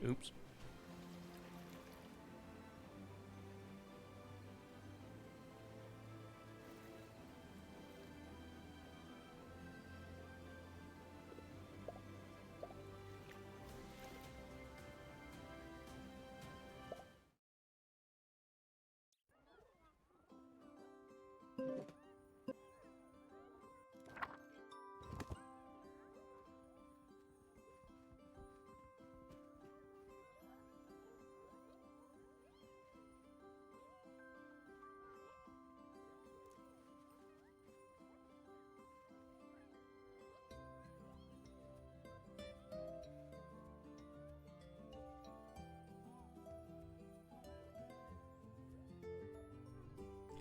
Oops.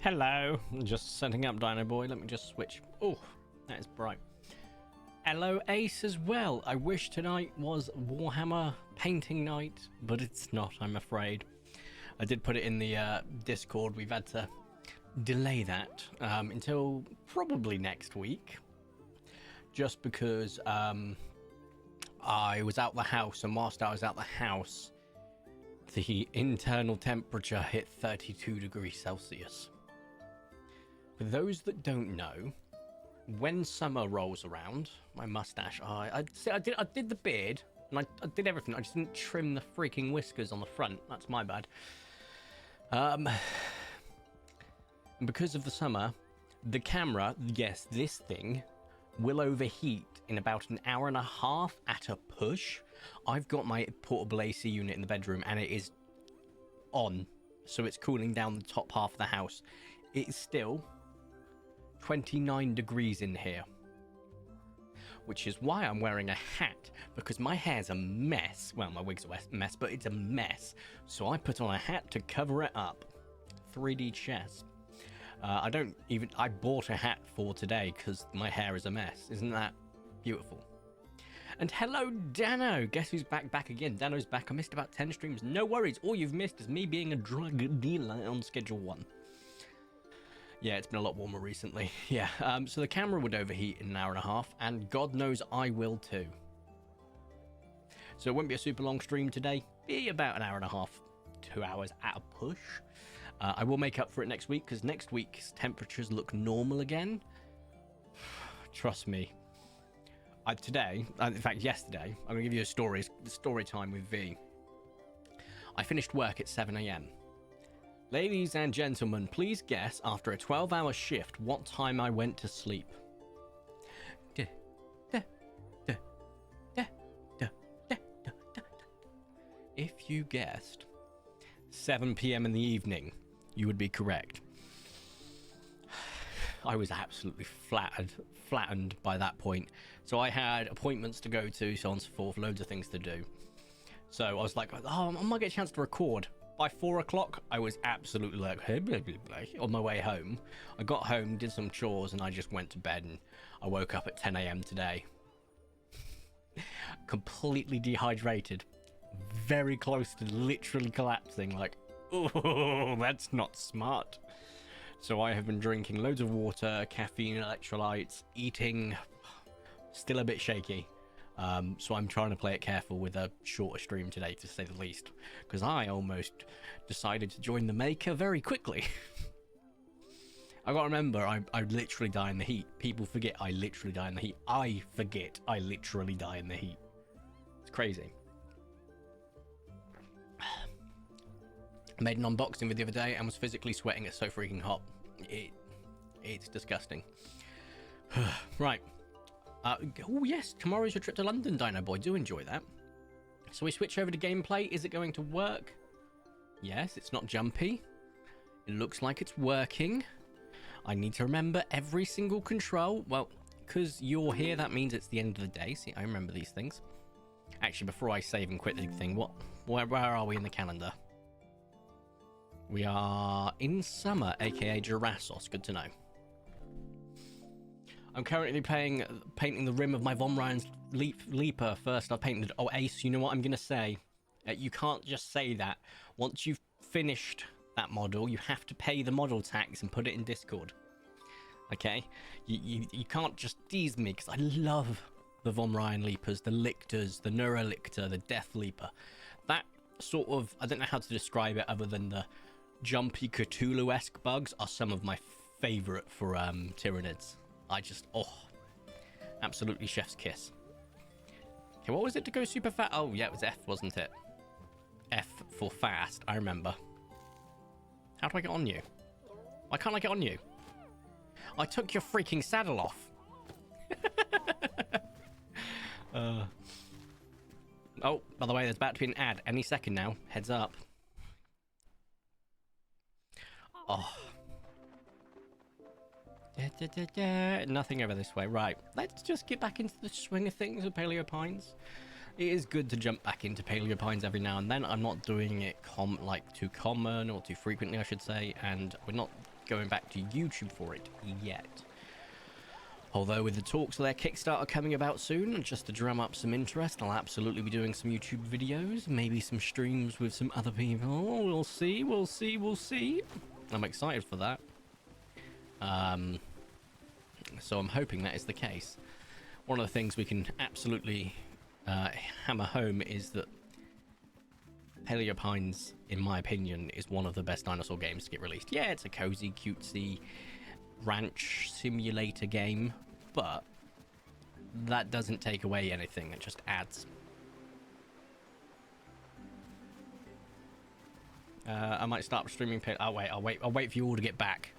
Hello, just setting up Dino Boy. Let me just switch. Oh, that is bright. Hello, Ace, as well. I wish tonight was Warhammer painting night, but it's not, I'm afraid. I did put it in the Discord. We've had to delay that until probably next week, just because I was out the house, and whilst I was out the house, the internal temperature hit 32 degrees Celsius. For those that don't know, when summer rolls around, my mustache, I did the beard, and I did everything. I just didn't trim the freaking whiskers on the front. That's my bad. And because of the summer, the camera, yes, this thing, will overheat in about an hour and a half at a push. I've got my portable AC unit in the bedroom, and it is on, so it's cooling down the top half of the house. It's still 29 degrees in here, which is why I'm wearing a hat, because my hair's a mess. Well, my wig's a mess, but it's a mess, so I put on a hat to cover it up. 3D chess. I bought a hat for today because my hair is a mess. Isn't that beautiful? And hello, Dano. Guess who's back again? Dano's back. I missed about 10 streams. No worries. All you've missed is me being a drug dealer on schedule 1. Yeah, it's been a lot warmer recently. Yeah, so the camera would overheat in an hour and a half, and God knows I will too. So it won't be a super long stream today. Be about an hour and a half, 2 hours at a push. I will make up for it next week, because next week's temperatures look normal again. Trust me. Today, in fact yesterday, I'm going to give you a story time with V. I finished work at 7 a.m. Ladies and gentlemen, please guess, after a 12-hour shift, what time I went to sleep. If you guessed 7 p.m. in the evening, you would be correct. I was absolutely flattened by that point. So I had appointments to go to, so on and so forth, loads of things to do. So I was like, oh, I might get a chance to record. By 4 o'clock, I was absolutely like, hey, blah, blah, blah, on my way home. I got home, did some chores, and I just went to bed, and I woke up at 10 a.m. today. Completely dehydrated. Very close to literally collapsing, like, oh, that's not smart. So I have been drinking loads of water, caffeine, electrolytes, eating, still a bit shaky. So I'm trying to play it careful with a shorter stream today, to say the least, because I almost decided to join the maker very quickly. I gotta remember, I literally die in the heat. People forget I literally die in the heat. I forget I literally die in the heat. It's crazy. I made an unboxing video the other day and was physically sweating. It's so freaking hot. It's disgusting. Right. Oh yes, tomorrow's your trip to London, Dino Boy. Do enjoy that. So we switch over to gameplay. Is it going to work? Yes, it's not jumpy. It looks like it's working. I need to remember every single control. Well, because you're here, that means it's the end of the day. See, I remember these things. Actually, before I save and quit the thing, where are we in the calendar? We are in summer, aka Jurassos. Good to know. I'm currently painting the rim of my Von Ryan's Leaper first. I've painted... Oh, Ace, you know what I'm going to say? You can't just say that. Once you've finished that model, you have to pay the model tax and put it in Discord. Okay? You can't just tease me, because I love the Von Ryan Leapers, the Lictors, the Neurolictor, the Death Leaper. That sort of, I don't know how to describe it other than the jumpy Cthulhu-esque bugs are some of my favorite for Tyranids. I just, absolutely chef's kiss. Okay, what was it to go super fast? Oh, yeah, it was F, wasn't it? F for fast, I remember. How do I get on you? Why can't I get on you? I took your freaking saddle off. Oh, by the way, there's about to be an ad any second now. Heads up. Oh. Nothing over this way. Right, let's just get back into the swing of things with Paleo Pines. It is good to jump back into Paleo Pines every now and then. I'm not doing it too common or too frequently, I should say, and we're not going back to YouTube for it yet. Although with the talks of their Kickstarter coming about soon, just to drum up some interest, I'll absolutely be doing some YouTube videos, maybe some streams with some other people. We'll see, we'll see, we'll see. I'm excited for that. So I'm hoping that is the case. One of the things we can absolutely hammer home is that Paleo Pines, in my opinion, is one of the best dinosaur games to get released. Yeah, it's a cozy, cutesy ranch simulator game, but that doesn't take away anything. It just adds. I might start streaming. I'll wait for you all to get back,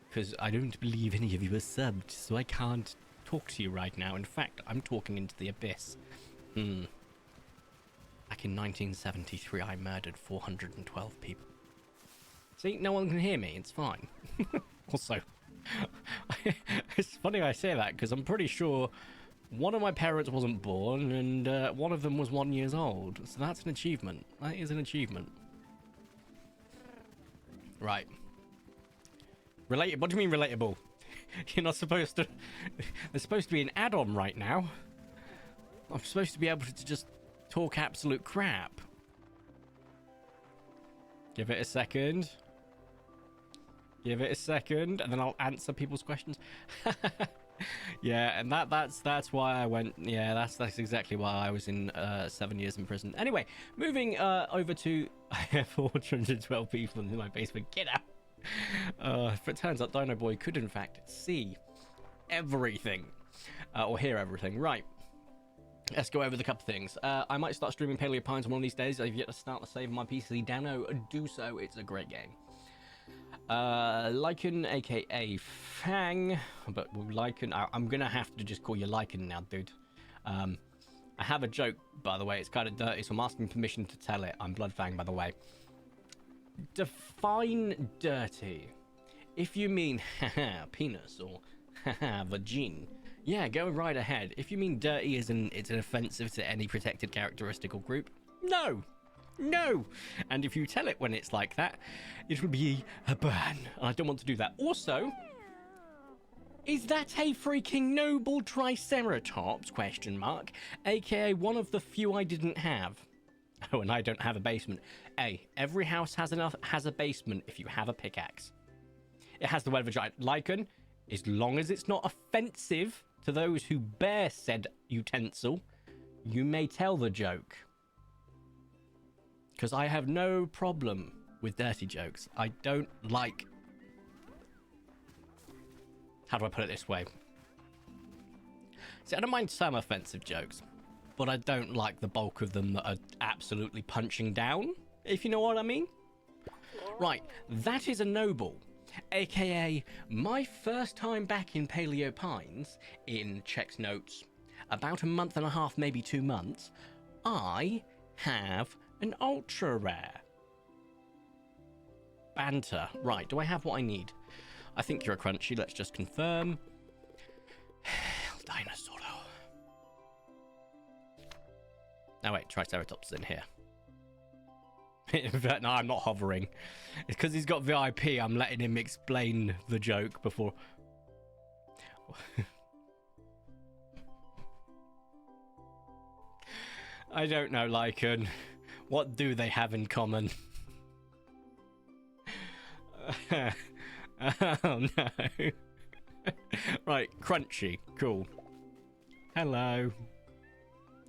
because I don't believe any of you are subbed, so I can't talk to you right now. In fact, I'm talking into the abyss. Back in 1973, I murdered 412 people. See, no one can hear me. It's fine. Also, it's funny I say that, because I'm pretty sure one of my parents wasn't born, and one of them was 1 year old. So that's an achievement. That is an achievement. Right. What do you mean relatable? You're not supposed to... There's supposed to be an add-on right now. I'm supposed to be able to just talk absolute crap. Give it a second. Give it a second, and then I'll answer people's questions. Yeah, and that's why I went. Yeah, that's exactly why I was in 7 years in prison. Anyway, moving over to I have 412 people in my basement. Get out. If it turns out Dino Boy could in fact see everything or hear everything. Right. Let's go over the couple things. I might start streaming Paleo Pines one of these days. I've yet to start the save my PC. Dano, do so. It's a great game. Lycan, aka Fang, but Lycan, I'm gonna have to just call you Lycan now, dude. I have a joke, by the way. It's kind of dirty, so I'm asking permission to tell it. I'm Bloodfang, by the way. Define dirty. If you mean haha penis or haha vagine, yeah, go right ahead. If you mean dirty as in it's an offensive to any protected characteristic or group, no. And if you tell it when it's like that, it will be a ban. I don't want to do that. Also, is that a freaking noble triceratops, question mark, aka one of the few I didn't have? Oh, and I don't have a basement. Hey, every house has a basement if you have a pickaxe. It has the word vagina. Lycan, as long as it's not offensive to those who bear said utensil, you may tell the joke. Because I have no problem with dirty jokes. I don't like... How do I put it this way? See, I don't mind some offensive jokes, but I don't like the bulk of them that are absolutely punching down, if you know what I mean. Right, that is a noble, aka my first time back in Paleo Pines, in Check's notes, about a month and a half, maybe 2 months, I have an ultra rare. Banter. Right, do I have what I need? I think you're a crunchy. Let's just confirm. Dinosaur. Oh wait, Triceratops is in here. In fact, no, I'm not hovering. It's because he's got VIP. I'm letting him explain the joke before. I don't know, Lycan. What do they have in common? Oh no. Right, crunchy. Cool. Hello.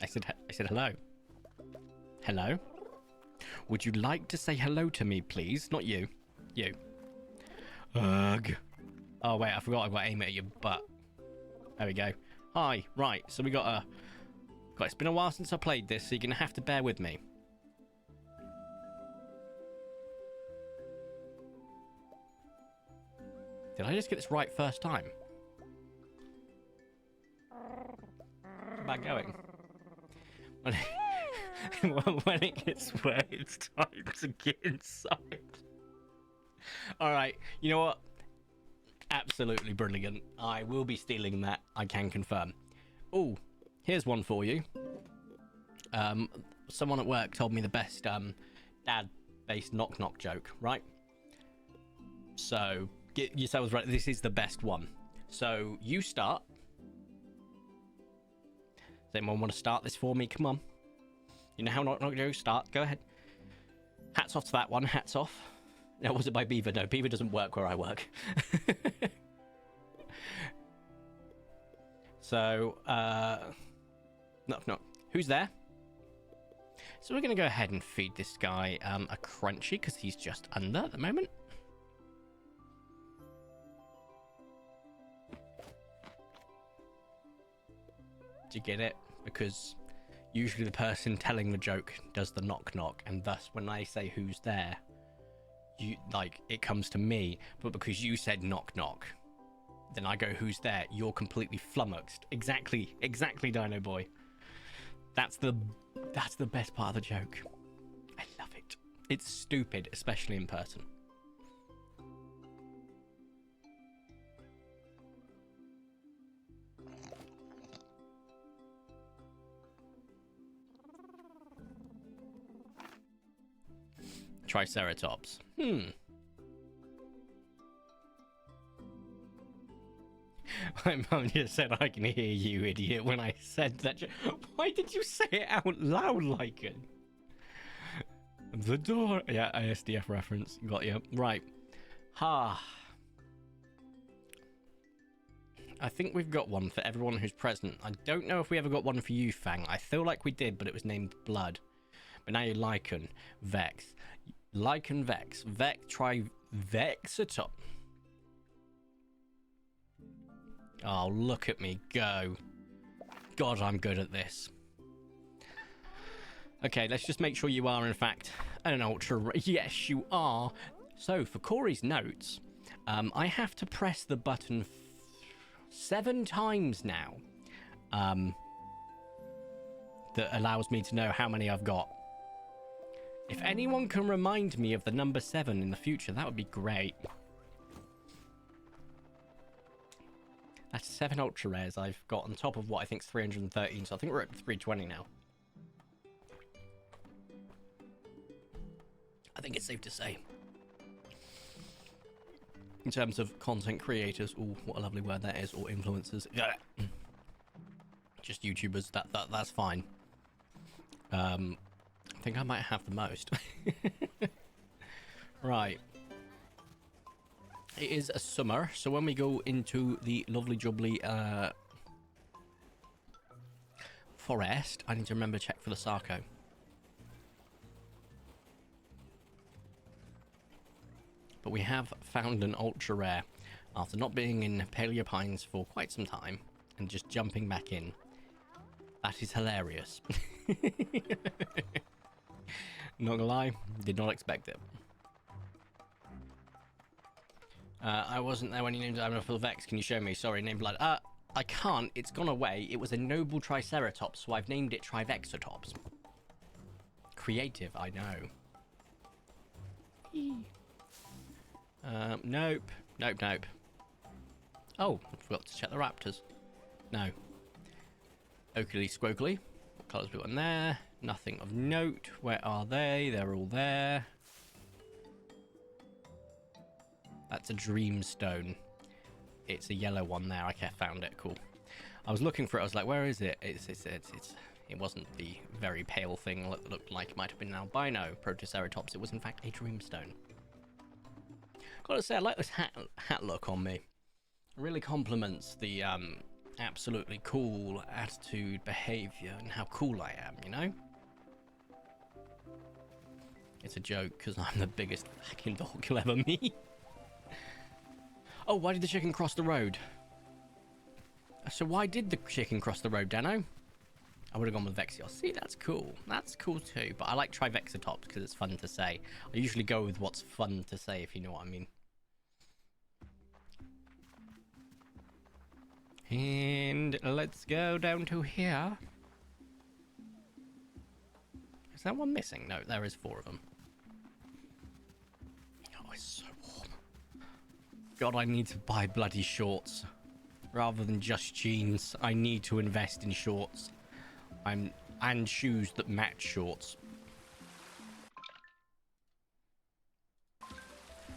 I said hello. Hello? Would you like to say hello to me, please? Not you. You. Ugh. Oh, wait, I forgot I've got to aim it at your butt. There we go. Hi. Right, so we got a... It's been a while since I played this, so you're going to have to bear with me. Did I just get this right first time? How's that going? When it gets wet, it's time to get inside. Alright, you know what? Absolutely brilliant. I will be stealing that, I can confirm. Oh, here's one for you. Someone at work told me the best dad-based knock-knock joke, right? So, get yourselves right. This is the best one. So, you start. Does anyone want to start this for me? Come on. You know how knock-knock jokes start. Go ahead. Hats off to that one. Hats off. No, was it by Beaver? No, Beaver doesn't work where I work. So, knock knock. Who's there? So we're going to go ahead and feed this guy a crunchy because he's just under at the moment. Do you get it? Because usually the person telling the joke does the knock knock, and thus when I say who's there, you like it comes to me. But because you said knock knock, then I go who's there. You're completely flummoxed. Exactly, Dino Boy. That's the best part of the joke. I love it. It's stupid, especially in person. Triceratops. My mum just said, I can hear you, idiot, when I said that. Why did you say it out loud like it? The door. Yeah, ISDF reference. Got you. Right. Ha. I think we've got one for everyone who's present. I don't know if we ever got one for you, Fang. I feel like we did, but it was named Blood. But now you're Lycan, Vex. Lycan, Vex. Vex, try Vexatop. Oh, look at me go. God, I'm good at this. Okay, let's just make sure you are, in fact, an ultra... Yes, you are. So, for Corey's notes, I have to press the button 7 times now. That allows me to know how many I've got. If anyone can remind me of the number 7 in the future, that would be great. That's 7 ultra rares I've got on top of what I think is 313, so I think we're at 320 now. I think it's safe to say. In terms of content creators, oh, what a lovely word that is, or influencers. Just YouTubers, that's fine. I think I might have the most. Right. It is a summer, so when we go into the lovely jubbly forest, I need to remember to check for the Sarco. But we have found an ultra rare after not being in Paleo Pines for quite some time and just jumping back in. That is hilarious. Not gonna lie, did not expect it. I wasn't there when you named it. I'm a full Vex. Can you show me? Sorry, name Blood. I can't. It's gone away. It was a noble Triceratops, so I've named it Trivexatops. Creative, I know. Nope. Nope. Oh, I forgot to check the raptors. No. Oakley Squokley. What colours we got in there? Nothing of note. Where are they? They're all there. That's a dreamstone. It's a yellow one there. I found it. Cool. I was looking for it. I was like, where is it? It wasn't the very pale thing that looked like it might have been an albino Protoceratops. It was in fact a dreamstone. Gotta say, I like this hat look on me. It really complements the absolutely cool attitude, behavior, and how cool I am, you know? It's a joke because I'm the biggest fucking dog you'll ever meet. Oh, why did the chicken cross the road? So why did the chicken cross the road, Dano? I would have gone with Vexios. See, that's cool. That's cool too. But I like Trivexatops because it's fun to say. I usually go with what's fun to say, if you know what I mean. And let's go down to here. Is that one missing? No, there is 4 of them. Oh, it's so warm. God, I need to buy bloody shorts. Rather than just jeans, I need to invest in shorts. And shoes that match shorts.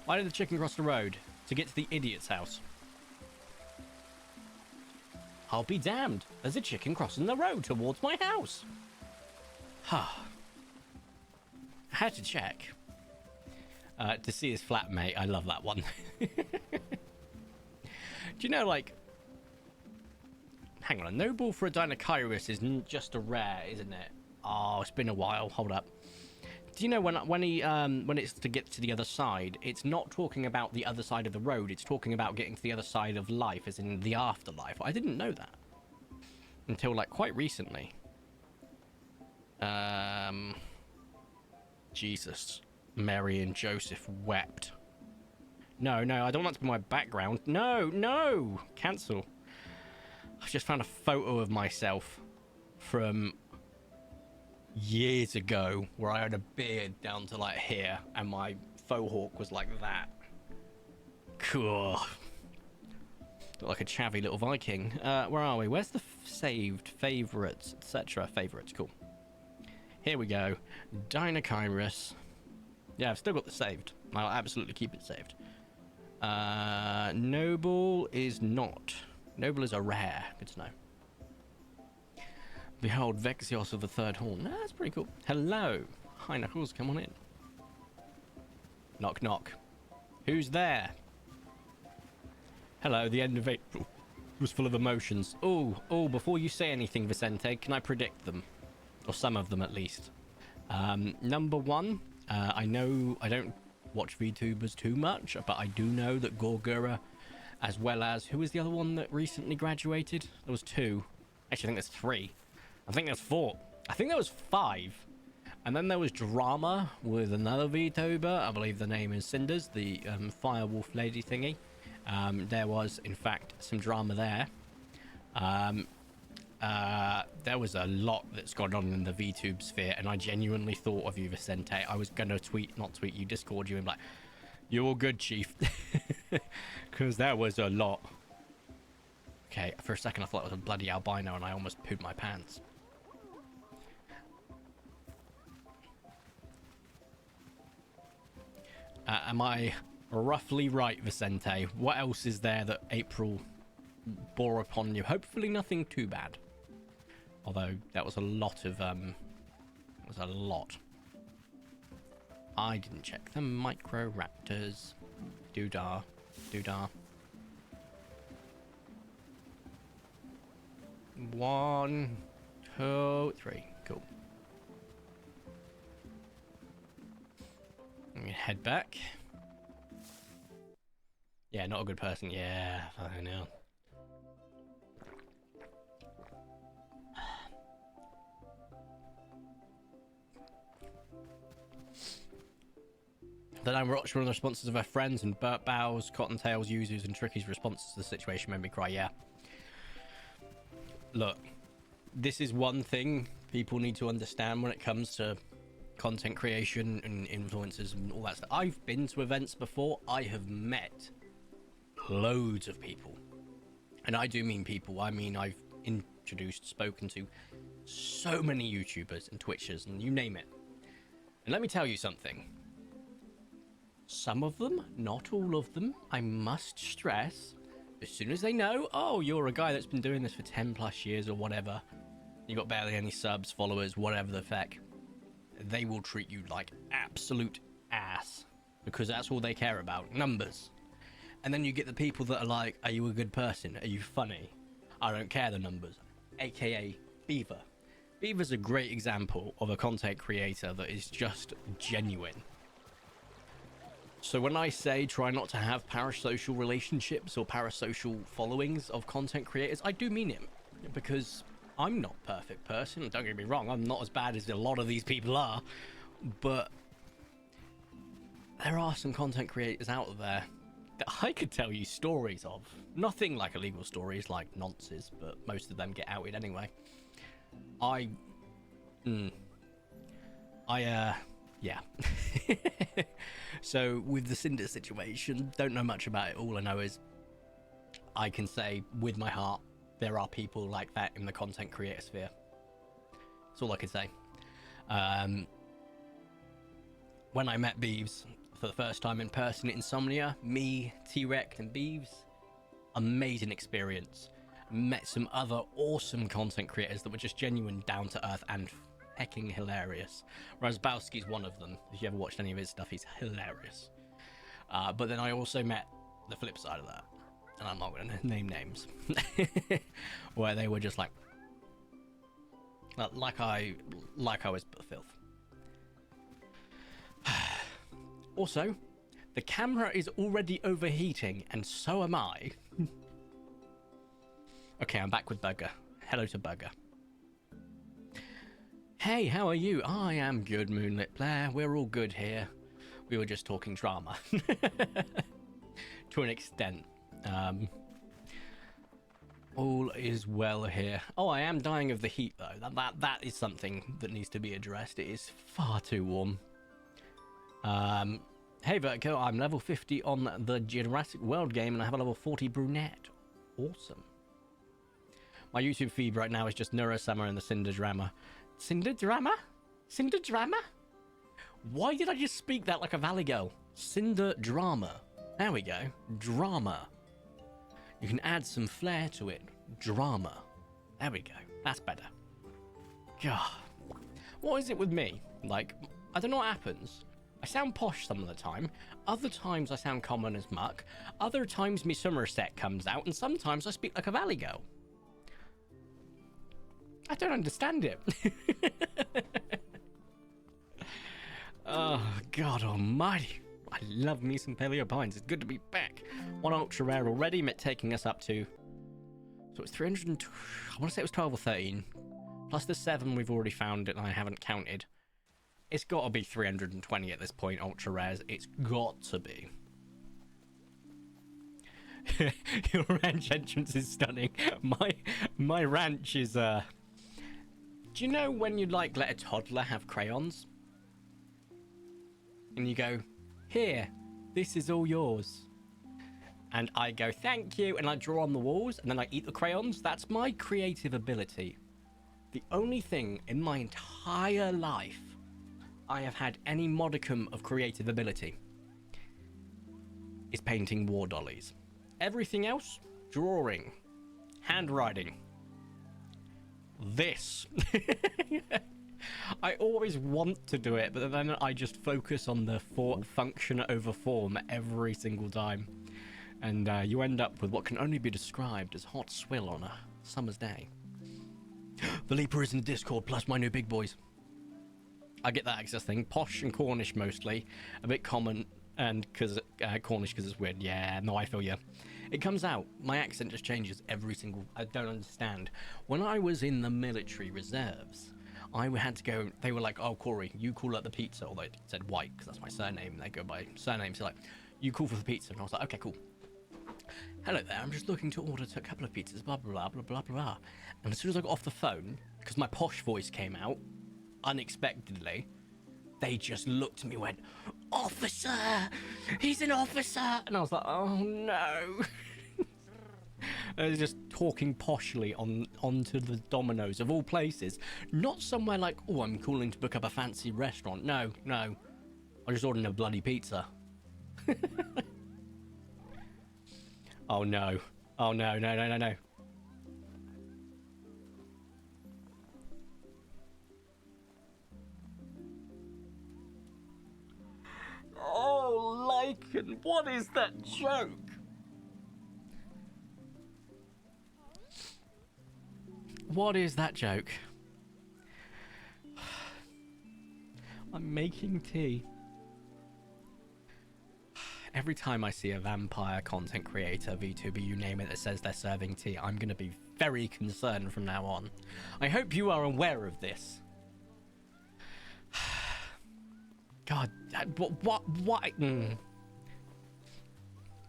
Why did the chicken cross the road? To get to the idiot's house. I'll be damned. There's a chicken crossing the road towards my house. I had to check. To see his flatmate. I love that one. Do you know, like... Hang on, a noble for a Dinochirus is just a rare, isn't it? Oh, it's been a while. Hold up. Do you know when it's to get to the other side, it's not talking about the other side of the road, it's talking about getting to the other side of life, as in the afterlife. I didn't know that. Until, like, quite recently. Jesus. Mary and Joseph wept. No, I don't want that to be my background. No! Cancel. I just found a photo of myself from years ago where I had a beard down to like here and my faux hawk was like that. Cool. Look like a chavvy little Viking. Where are we? Where's the saved favorites, etc.? Favorites, cool. Here we go. Dinochirus. Yeah, I've still got the saved. I'll absolutely keep it saved. Noble is not. Noble is a rare. Good to know. Behold, Vexios of the Third Horn. That's pretty cool. Hello. Hi, Knuckles. Come on in. Knock, knock. Who's there? Hello, the end of April was full of emotions. Oh, before you say anything, Vicente, can I predict them? Or some of them, at least. Number 1, I know I don't watch VTubers too much, but I do know that Gorgura... As well as, who was the other one that recently graduated? There was 2. Actually, I think there's 3. I think there's 4. I think there was 5. And then there was drama with another VTuber. I believe the name is Cinders, the Firewolf lady thingy. There was, in fact, some drama there. There was a lot that's gone on in the VTube sphere, and I genuinely thought of you, Vicente. I was going to not tweet you, Discord you, and like, you're all good, Chief. Because there was a lot. Okay, for a second I thought it was a bloody albino and I almost pooed my pants. Am I roughly right, Vicente? What else is there that April bore upon you? Hopefully nothing too bad. Although, that was a lot of, it was a lot. I didn't check the Microraptors. Doodah. 1, 2, 3. Cool. I'm gonna head back. Yeah, not a good person. Yeah, I know. Then I watched one of the responses of her friends, and Burt Bow's, Cottontail's, Yuzu's, and Tricky's responses to the situation made me cry. Yeah. Look, this is one thing people need to understand when it comes to content creation and influencers and all that stuff. I've been to events before. I have met loads of people. And I do mean people. I mean, I've spoken to so many YouTubers and Twitchers and you name it. And let me tell you something. Some of them, not all of them, I must stress, as soon as they know, oh, you're a guy that's been doing this for 10 plus years or whatever, you got barely any subs, followers, whatever the feck, they will treat you like absolute ass, because that's all they care about, numbers. And then you get the people that are like, are you a good person? Are you funny? I don't care the numbers, aka Beaver. Beaver's a great example of a content creator that is just genuine. So when I say try not to have parasocial relationships or parasocial followings of content creators, I do mean it, because I'm not a perfect person. Don't get me wrong, I'm not as bad as a lot of these people are, but there are some content creators out there that I could tell you stories of. Nothing like illegal stories like nonces, but most of them get outed anyway. Yeah. So with the Cinder situation, don't know much about it. All I know is I can say with my heart there are people like that in the content creator sphere. That's all I can say. When I met Beeves for the first time in person at Insomnia, me, T-Rex and Beeves, amazing experience. Met some other awesome content creators that were just genuine, down to earth and hecking hilarious. Razbowski's one of them. If you ever watched any of his stuff, he's hilarious. But then I also met the flip side of that, and I'm not going to name names, where they were just like I was filth. Also, the camera is already overheating, and so am I. Okay, I'm back with Bugger. Hello to Bugger. Hey, how are you? I am good, Moonlit Blair. We're all good here. We were just talking drama. To an extent. All is well here. Oh, I am dying of the heat, though. That is something that needs to be addressed. It is far too warm. Hey, Vertico, I'm level 50 on the Jurassic World game, and I have a level 40 brunette. Awesome. My YouTube feed right now is just Neurosummer and the Cinder Drama. Cinder Drama? Cinder Drama? Why did I just speak that like a Valley girl? Cinder Drama. There we go. Drama. You can add some flair to it. Drama. There we go. That's better. God. What is it with me? Like, I don't know what happens. I sound posh some of the time. Other times I sound common as muck. Other times me Somerset comes out. And sometimes I speak like a Valley girl. I don't understand it. Oh, God almighty. I love me some Paleo Pines. It's good to be back. One ultra rare already, taking us up to... So it's 300 I want to say it was 12 or 13. Plus the 7 we've already found and I haven't counted. It's got to be 320 at this point, ultra rares. It's got to be. Your ranch entrance is stunning. My ranch is... Do you know when you like let a toddler have crayons? And you go, here, this is all yours. And I go, thank you, and I draw on the walls, and then I eat the crayons. That's my creative ability. The only thing in my entire life I have had any modicum of creative ability is painting war dollies. Everything else, drawing, handwriting. This. I always want to do it, but then I just focus on the function over form every single time. And you end up with what can only be described as hot swill on a summer's day. The Leaper is in the Discord, plus my new big boys. I get that access thing. Posh and Cornish mostly. A bit common, and because Cornish because it's weird. Yeah, no, I feel you. It comes out. My accent just changes every single... I don't understand. When I was in the military reserves, I had to go... They were like, oh, Corey, you call up the pizza. Although it said White, because that's my surname. They go by surname. So like, you call for the pizza. And I was like, okay, cool. Hello there, I'm just looking to order a couple of pizzas, blah, blah, blah, blah, blah, blah. And as soon as I got off the phone, because my posh voice came out, unexpectedly, they just looked at me and went, officer! He's an officer! And I was like, oh no. I was just talking poshly onto the Domino's of all places. Not somewhere like, oh, I'm calling to book up a fancy restaurant. No. I just ordered a bloody pizza. Oh no. Oh no. Oh, Lycan, what is that joke? What is that joke? I'm making tea. Every time I see a vampire content creator, VTuber, you name it, that says they're serving tea, I'm going to be very concerned from now on. I hope you are aware of this. God, what?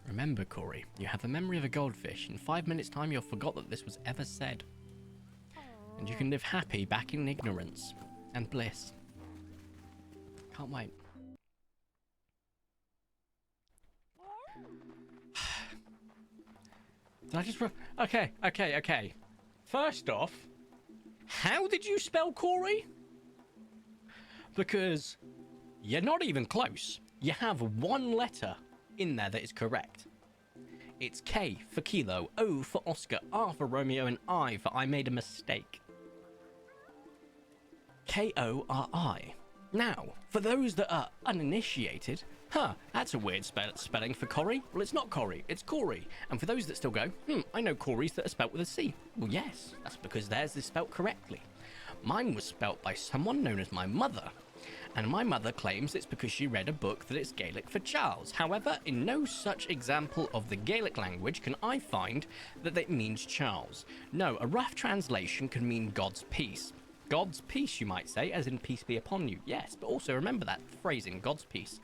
Remember, Corey, you have the memory of a goldfish. In 5 minutes' time, you'll forgot that this was ever said. And you can live happy back in ignorance and bliss. Can't wait. Did I just... Okay. First off, how did you spell Corey? Because you're not even close. You have one letter in there that is correct. It's K for Kilo, O for Oscar, R for Romeo, and I for I made a mistake. K-O-R-I. Now, for those that are uninitiated, that's a weird spelling for Corey. Well, it's not Corey, it's Corey. And for those that still go, I know Corys that are spelt with a C. Well, yes, that's because theirs is spelt correctly. Mine was spelt by someone known as my mother. And my mother claims it's because she read a book that it's Gaelic for Charles. However, in no such example of the Gaelic language can I find that it means Charles. No, a rough translation can mean God's peace. God's peace, you might say, as in peace be upon you. Yes, but also remember that phrasing, God's peace.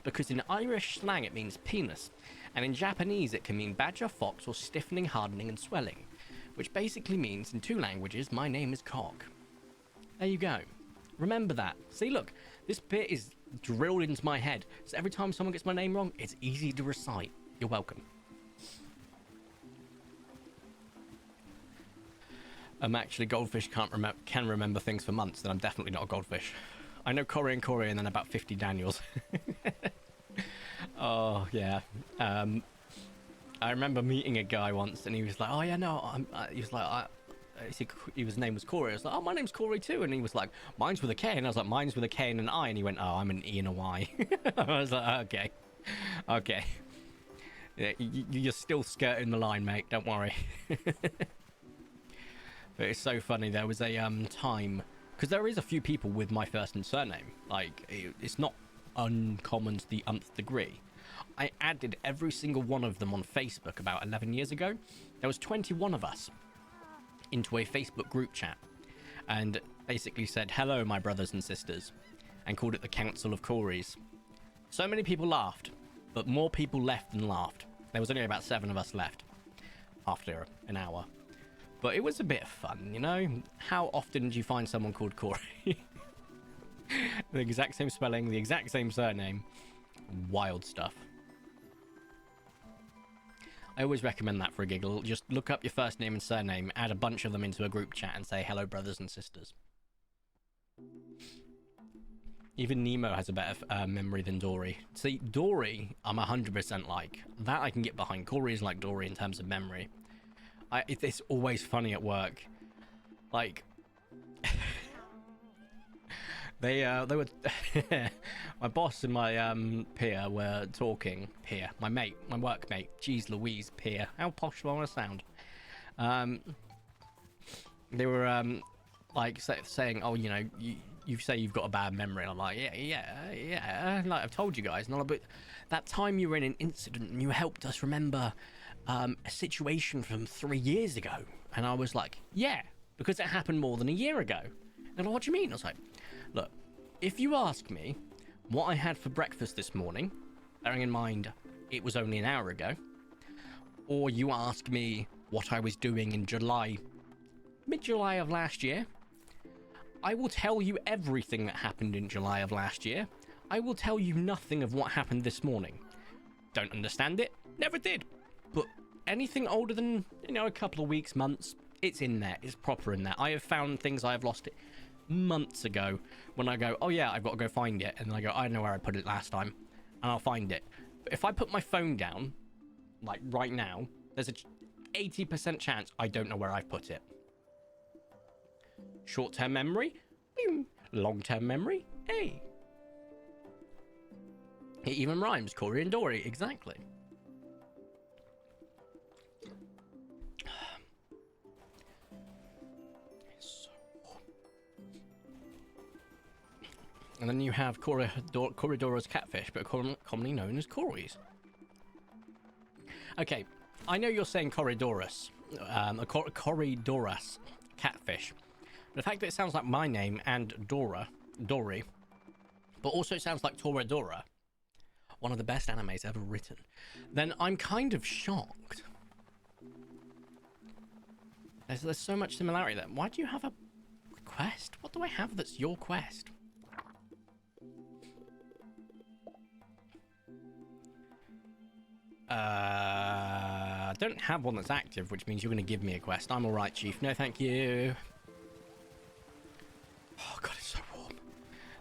Because in Irish slang it means penis. And in Japanese it can mean badger, fox, or stiffening, hardening, and swelling. Which basically means, in 2 languages, my name is cock. There you go. Remember that. See, look, this bit is drilled into my head. So every time someone gets my name wrong, it's easy to recite. You're welcome. Actually, goldfish can remember things for months, then I'm definitely not a goldfish. I know Corey and then about 50 Daniels. Oh, yeah. I remember meeting a guy once, and he was like, oh, yeah, no, he was like, his name was Corey. I was like, oh, my name's Corey too. And he was like, mine's with a K. And I was like, mine's with a K and an I. And he went, oh, I'm an E and a Y. I was like, okay. Yeah, you're still skirting the line, mate. Don't worry. But it's so funny. There was a time, because there is a few people with my first and surname. Like, it's not uncommon to the nth degree. I added every single one of them on Facebook about 11 years ago. There was 21 of us into a Facebook group chat and basically said, hello, my brothers and sisters, and called it the Council of Corys. So many people laughed, but more people left than laughed. There was only about 7 of us left after an hour. But it was a bit of fun, you know? How often do you find someone called Corey? The exact same spelling, the exact same surname. Wild stuff. I always recommend that for a giggle. Just look up your first name and surname, add a bunch of them into a group chat and say, hello, brothers and sisters. Even Nemo has a better memory than Dory. See, Dory, I'm 100% like. That I can get behind. Corey is like Dory in terms of memory. It's always funny at work. Like, they were... my boss and my peer were talking. Peer, my work mate. Jeez Louise, peer. How posh do I want to sound? They were like saying, oh, you know, you say you've got a bad memory. And I'm like, yeah. Like I've told you guys. And I'm like, but that time you were in an incident and you helped us remember a situation from 3 years ago. And I was like, yeah, because it happened more than a year ago. And like, what do you mean? I was like, look, if you ask me what I had for breakfast this morning, bearing in mind it was only an hour ago, or you ask me what I was doing in mid-July of last year, I will tell you everything that happened in July of last year. I will tell you nothing of what happened this morning. Don't understand it? Never did. But anything older than, you know, a couple of weeks, months, it's in there. It's proper in there. I have found things I have lost it months ago when I go, oh yeah, I've got to go find it. And then I go, I know where I put it last time. And I'll find it. But if I put my phone down, like right now, there's a 80% chance I don't know where I've put it. Short-term memory, long-term memory, hey. It even rhymes, Corey and Dory, exactly. And then you have Corridora's catfish, but commonly known as Cories. Okay, I know you're saying Corridoras, Corridoras catfish. The fact that it sounds like my name and Dory, but also it sounds like Toradora, one of the best animes ever written, then I'm kind of shocked. There's so much similarity there. Why do you have a quest? What do I have that's your quest? I don't have one that's active, which means you're going to give me a quest. I'm alright, Chief. No, thank you. Oh, God, it's so warm.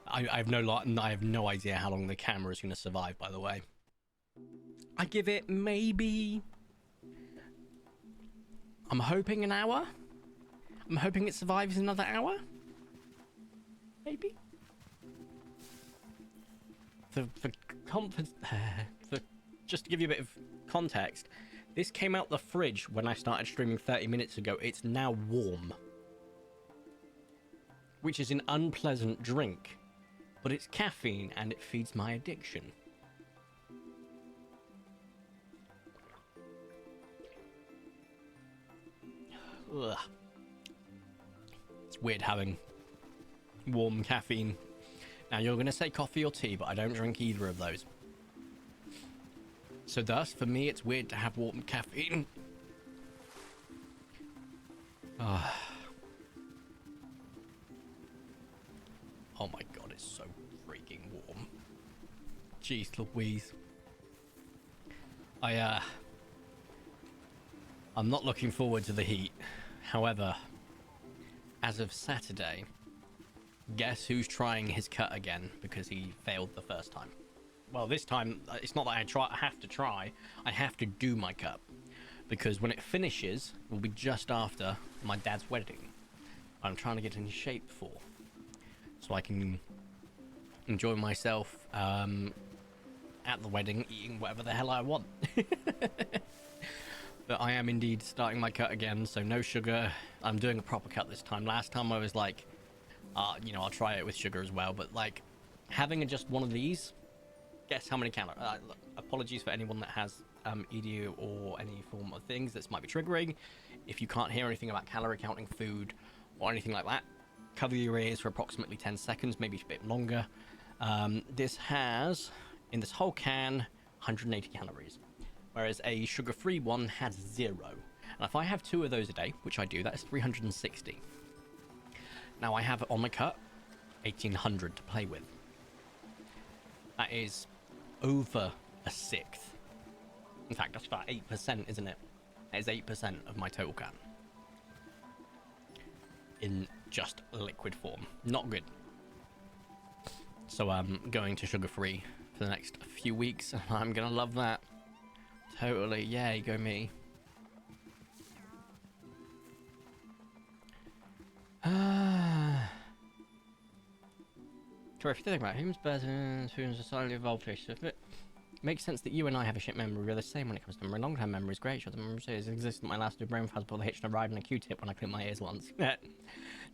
I have no idea how long the camera is going to survive, by the way. I give it maybe... I'm hoping an hour. I'm hoping it survives another hour. Maybe. Just to give you a bit of context, this came out the fridge when I started streaming 30 minutes ago. It's now warm, which is an unpleasant drink, but it's caffeine and it feeds my addiction. Ugh. It's weird having warm caffeine. Now you're going to say coffee or tea, but I don't drink either of those. So thus, for me, it's weird to have warm caffeine. Oh my God, it's so freaking warm. Jeez Louise. I'm not looking forward to the heat. However, as of Saturday, guess who's trying his cut again because he failed the first time? Well, this time, it's not that I have to try. I have to do my cut. Because when it finishes, it will be just after my dad's wedding. I'm trying to get in shape for. So I can enjoy myself at the wedding, eating whatever the hell I want. But I am indeed starting my cut again, so no sugar. I'm doing a proper cut this time. Last time I was like, I'll try it with sugar as well. But like, having just one of these... Guess how many calories? Apologies for anyone that has EDU or any form of things that might be triggering. If you can't hear anything about calorie counting food or anything like that, cover your ears for approximately 10 seconds, maybe a bit longer. This has, in this whole can, 180 calories, whereas a sugar-free one has 0. And if I have 2 of those a day, which I do, that is 360. Now I have on my cut 1,800 to play with. That is over a sixth. In fact, that's about 8%, isn't it? That is 8% of my total can. In just liquid form. Not good. So I'm going to sugar-free for the next few weeks, and I'm gonna love that. Totally. Yay, go me. If you think about it, humans, birds, and humans are slightly evolved fish. So if it makes sense that you and I have a shit memory, we're the same when it comes to memory. Long-term memory is great. Short term memory is existent. My last new brain has pulled a hitch and a ride and a Q-tip when I clipped my ears once. Did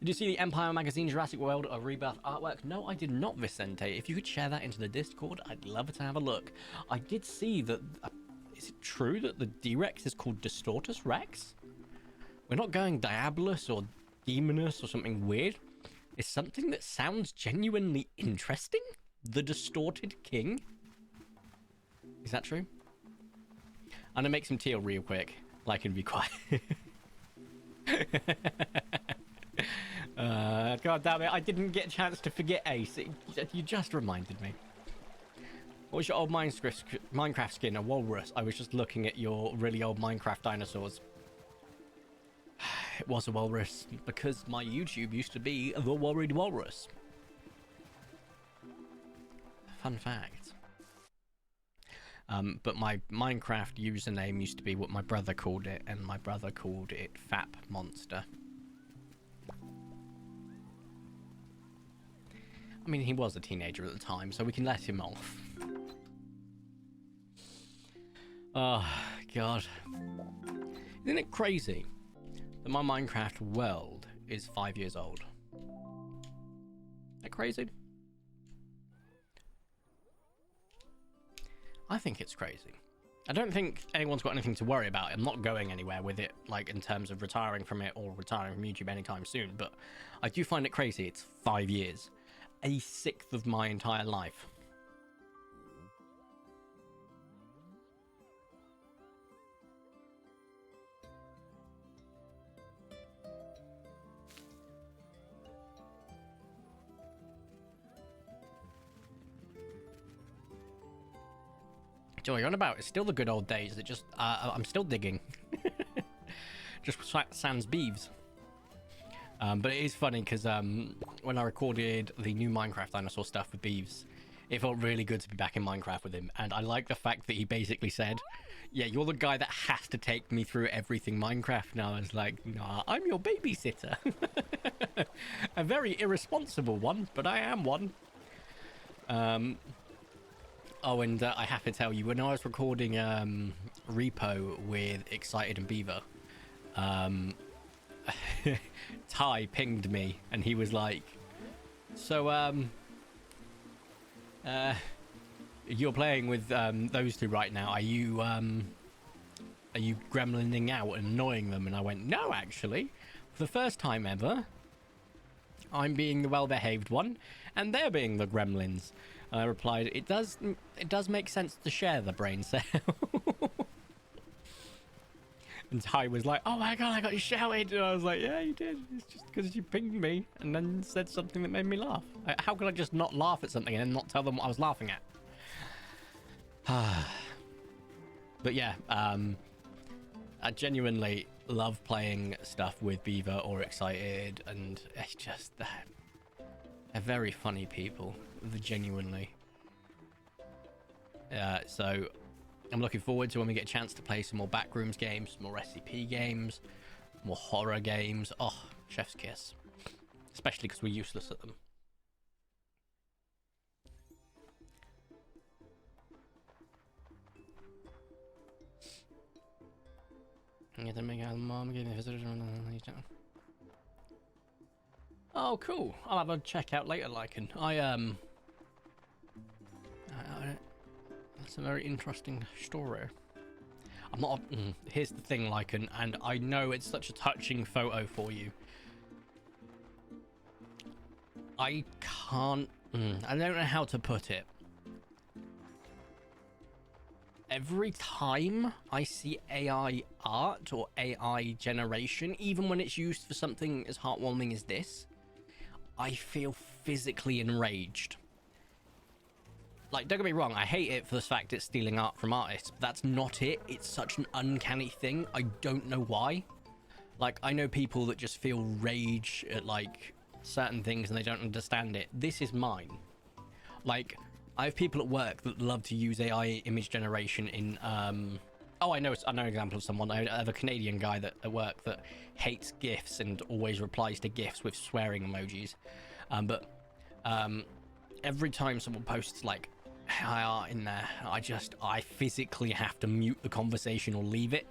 you see the Empire magazine Jurassic World or Rebirth artwork? No, I did not, Vicente. If you could share that into the Discord, I'd love to have a look. I did see that. Is it true that the D-Rex is called Distortus Rex? We're not going Diabolus or Demonus or something weird. Is something that sounds genuinely interesting? The Distorted King? Is that true? I'm gonna make some tea real quick. Like and be quiet. God damn it, I didn't get a chance to forget Ace. You just reminded me. What was your old Minecraft skin? A walrus. I was just looking at your really old Minecraft dinosaurs. It was a walrus because my YouTube used to be The Worried Walrus. Fun fact. But my Minecraft username used to be what my brother called it, and my brother called it Fap Monster. I mean, he was a teenager at the time, so we can let him off. Oh, God. Isn't it crazy that my Minecraft world is 5 years old? Isn't that crazy? I think it's crazy. I don't think anyone's got anything to worry about. I'm not going anywhere with it, like in terms of retiring from it or retiring from YouTube anytime soon, but I do find it crazy. It's 5 years, a sixth of my entire life. What are you on about? It's still the good old days. It just, I'm still digging. Just sans beeves. But it is funny because when I recorded the new Minecraft dinosaur stuff with Beeves, it felt really good to be back in Minecraft with him. And I like the fact that he basically said, yeah, you're the guy that has to take me through everything Minecraft. And I was like, nah, I'm your babysitter. A very irresponsible one, but I am one. Oh, and I have to tell you, when I was recording Repo with Excited and Beaver, Ty pinged me and he was like, so you're playing with those two right now, are you gremlining out and annoying them? And I went, no, actually, for the first time ever, I'm being the well-behaved one and they're being the gremlins. I replied, it does make sense to share the brain cell. And Ty was like, oh my god, I got you shouted. And I was like, yeah, you did. It's just because you pinged me and then said something that made me laugh. How could I just not laugh at something and then not tell them what I was laughing at? But yeah, I genuinely love playing stuff with Beaver or Excited, and it's just that they're very funny people, genuinely. So I'm looking forward to when we get a chance to play some more Backrooms games, more SCP games, more horror games. Oh, chef's kiss. Especially because we're useless at them. Oh, cool. I'll have a check out later, Lycan. That's a very interesting story. I'm not. Here's the thing, Lycan, and I know it's such a touching photo for you. I can't. I don't know how to put it. Every time I see AI art or AI generation, even when it's used for something as heartwarming as this, I feel physically enraged. Like, don't get me wrong, I hate it for the fact it's stealing art from artists, but that's not it. It's such an uncanny thing. I don't know why. Like, I know people that just feel rage at, like, certain things and they don't understand it. This is mine. Like, I have people at work that love to use AI image generation in, oh, I know an example of someone. I have a Canadian guy that at work that hates GIFs and always replies to GIFs with swearing emojis. But every time someone posts, like, AI art in there, I physically have to mute the conversation or leave it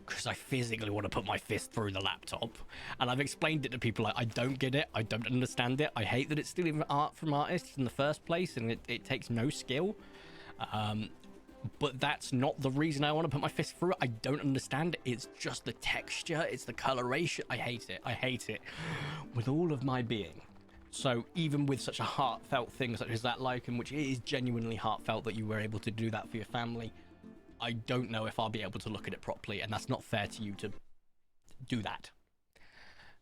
because I physically want to put my fist through the laptop. And I've explained it to people, like, I don't get it, I don't understand it, I hate that it's stealing art from artists in the first place and it takes no skill. But that's not the reason I want to put my fist through it. I don't understand it. It's just the texture, it's the coloration. I hate it with all of my being. So even with such a heartfelt thing such as that, Lycan, which is genuinely heartfelt that you were able to do that for your family, I don't know if I'll be able to look at it properly, and that's not fair to you to do that.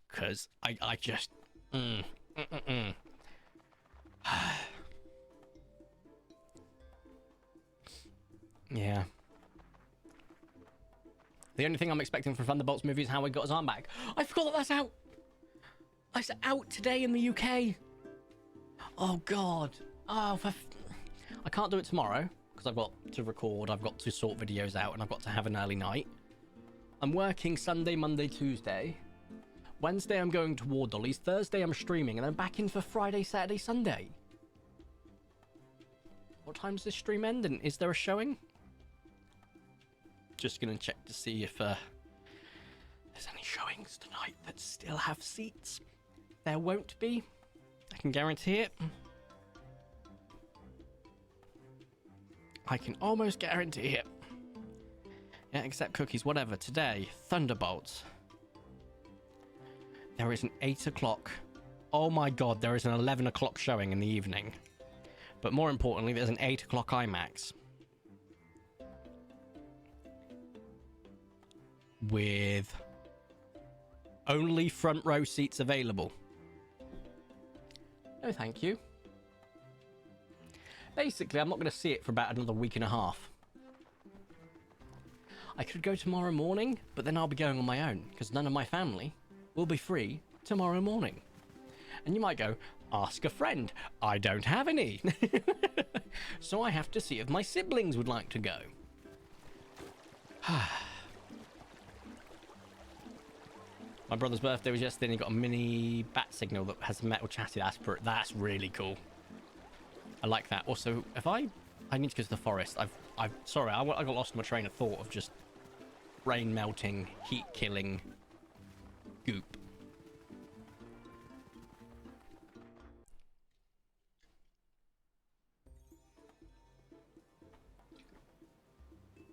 Because I just... Yeah. The only thing I'm expecting from Thunderbolt's movie is how he got his arm back. I forgot that that's out! It's out today in the UK. Oh god. Oh, I can't do it tomorrow because I've got to record, I've got to sort videos out, and I've got to have an early night. I'm working Sunday, Monday, Tuesday. Wednesday I'm going to War Dollies. Thursday I'm streaming, and I'm back in for Friday, Saturday, Sunday. What time does this stream end, and is there a showing? Just gonna check to see if there's any showings tonight that still have seats. There won't be. I can guarantee it. I can almost guarantee it. Yeah, except cookies, whatever. Today, Thunderbolts. There is an 8 o'clock. Oh my god, there is an 11 o'clock showing in the evening. But more importantly, there's an 8 o'clock IMAX. With only front row seats available. No, thank you. Basically, I'm not going to see it for about another week and a half. I could go tomorrow morning, but then I'll be going on my own, because none of my family will be free tomorrow morning. And you might go, ask a friend. I don't have any. So I have to see if my siblings would like to go. My brother's birthday was yesterday and he got a mini bat signal that has a metal chassis. That's really cool. I like that. Also, if I need to go to the forest. Sorry, I got lost in my train of thought of just brain melting, heat killing goop.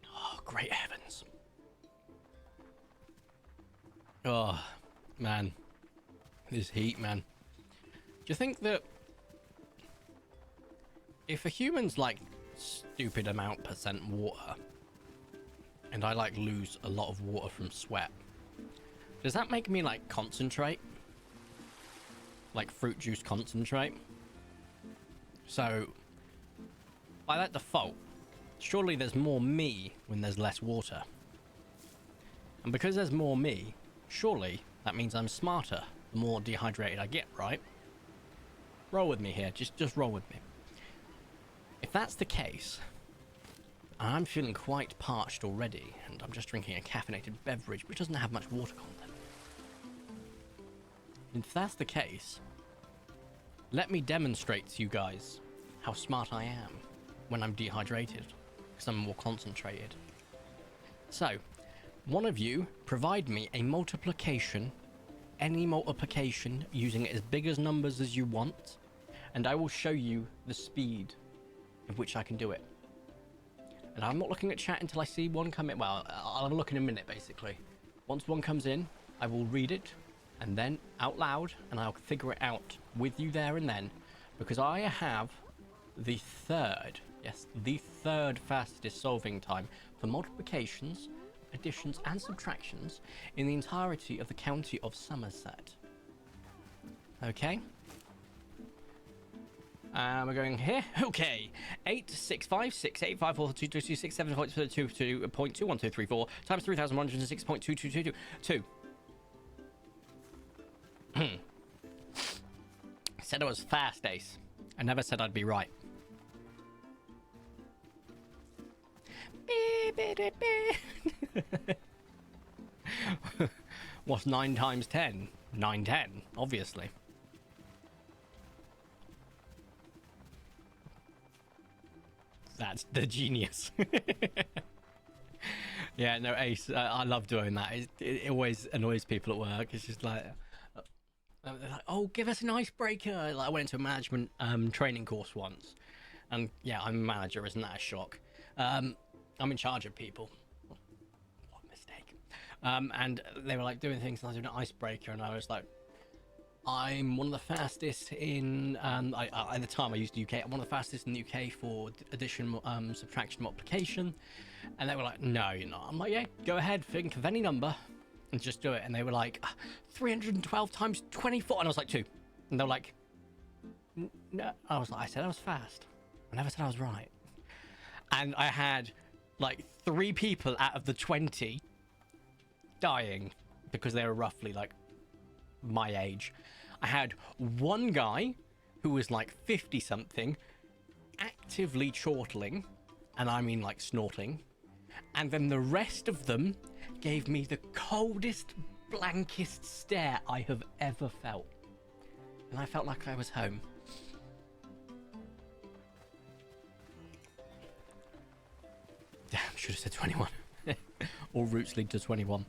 Oh, great heavens. Oh, man. This heat, man. Do you think that if a human's like stupid amount % water, and I like lose a lot of water from sweat, does that make me like concentrate? Like fruit juice concentrate? So, by that default, surely there's more me when there's less water. And because there's more me, surely that means I'm smarter the more dehydrated I get, right? Roll with me here, just roll with me. If that's the case, I'm feeling quite parched already, and I'm just drinking a caffeinated beverage which doesn't have much water content. And if that's the case, let me demonstrate to you guys how smart I am when I'm dehydrated, because I'm more concentrated. So, one of you provide me a multiplication, any multiplication, using as big as numbers as you want, and I will show you the speed at which I can do it. And I'm not looking at chat until I see one come in. Well, I'll look in a minute, basically. Once one comes in, I will read it, and then out loud, and I'll figure it out with you there and then, because I have the third fastest solving time for multiplications, additions, and subtractions in the entirety of the county of Somerset. Okay? We're going here. Okay. 8, 6, 5, 6, 8, 5, 4, 2, 2, 2, 6, 7, 2, 2, 2, 1, 2, 3, 4 times 3,106.2222. 2. Said I was fast, Ace. I never said I'd be right. What's 9 times 10? 910, obviously. That's the genius. Yeah, no, Ace, I love doing that. It always annoys people at work. It's just like, they're like, oh, give us an icebreaker. Like, I went into a management training course once. And yeah, I'm a manager, isn't that a shock? I'm in charge of people. What a mistake. And they were like doing things, and I was doing an icebreaker, and I was like, I'm one of the fastest in, at the time I used UK, I'm one of the fastest in the UK for addition, subtraction, multiplication. And they were like, no, you're not. I'm like, yeah, go ahead, think of any number and just do it. And they were like, 312 times 24. And I was like, 2. And they were like, no. I said I was fast. I never said I was right. And I had like 3 people out of the 20 dying because they were roughly like my age. I had one guy who was like 50 something actively chortling, and I mean like snorting, and then the rest of them gave me the coldest, blankest stare I have ever felt, and I felt like I was home. Damn, should have said 21. All routes lead to 21.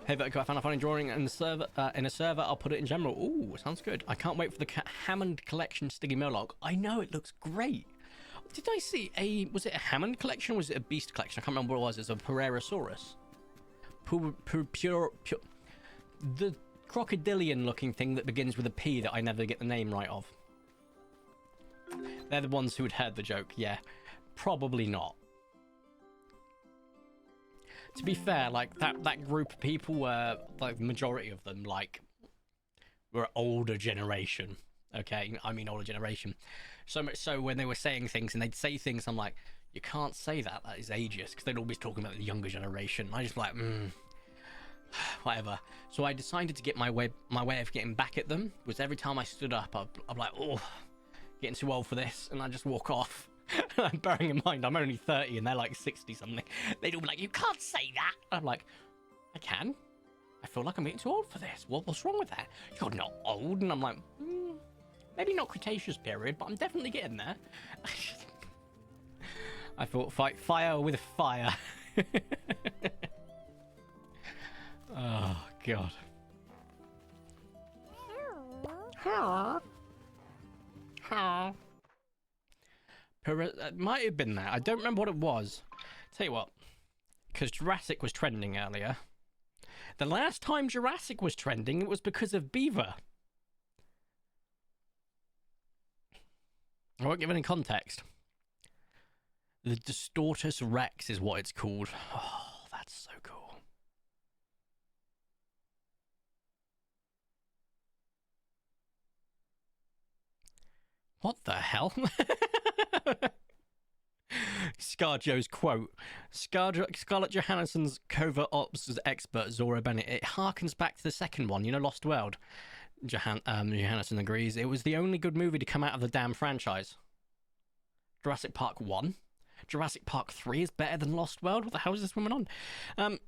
Hey Vertico, I found a funny drawing in a server. I'll put it in general. Ooh, sounds good. I can't wait for the Hammond Collection Sticky Murloc. I know, it looks great. Did I see a... Was it a Hammond collection or was it a Beast collection? I can't remember what it was. It's a Pereirasaurus. The crocodilian-looking thing that begins with a P that I never get the name right of. They're the ones who had heard the joke. Yeah, probably not. To be fair, like, that group of people were, like, the majority of them, like, were older generation. Okay, I mean older generation. So much so when they were saying things and they'd say things, I'm like, you can't say that. That is ageist, because they'd always talking about the younger generation. I just like, whatever. So I decided to get my way of getting back at them was every time I stood up, I'm like, oh, getting too old for this, and I just walk off. Bearing in mind I'm only 30 and they're like 60 something. They'd all be like, you can't say that. I'm like, I can. I feel like I'm getting too old for this. What's wrong with that? You're not old. And I'm like, maybe not Cretaceous period, but I'm definitely getting there. I thought, fight fire with fire. Oh, God. It might have been that. I don't remember what it was. Tell you what, because Jurassic was trending earlier. The last time Jurassic was trending, it was because of Beaver. I won't give any context. The Distortus Rex is what it's called. Oh, that's so cool. What the hell? ScarJo's quote. Scarlett Johansson's covert ops expert, Zora Bennett. It harkens back to the second one, you know, Lost World. Johansson agrees. It was the only good movie to come out of the damn franchise. Jurassic Park 1. Jurassic Park 3 is better than Lost World? What the hell is this woman on?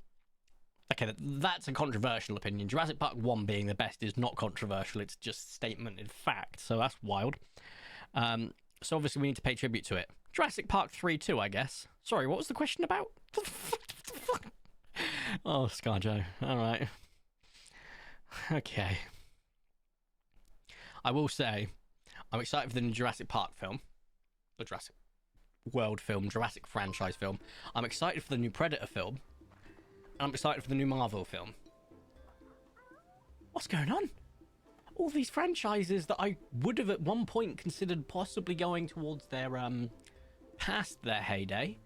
Okay, that's a controversial opinion. Jurassic Park 1 being the best is not controversial. It's just statement in fact. So that's wild. So obviously we need to pay tribute to it. Jurassic Park 3 too, I guess. Sorry, what was the question about? Oh, ScarJo. All right. Okay. I will say, I'm excited for the new Jurassic Park film. The Jurassic World film, Jurassic franchise film. I'm excited for the new Predator film. And I'm excited for the new Marvel film. What's going on? All these franchises that I would have at one point considered possibly going towards their, past their heyday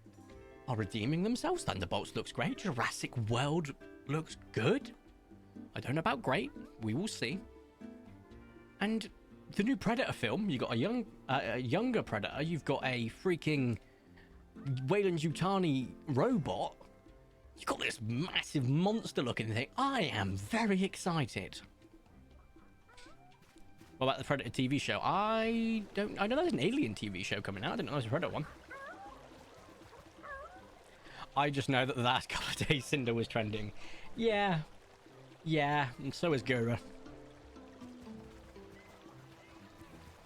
are redeeming themselves. Thunderbolts looks great. Jurassic World looks good. I don't know about great. We will see. And the new Predator film, you got a younger Predator. You've got a freaking Weyland-Yutani robot. You got this massive monster-looking thing. I am very excited. What about the Predator TV show? I know there's an Alien TV show coming out. I didn't know there's a Predator one. I just know that the last couple of days Cinder was trending. Yeah, and so is Gura.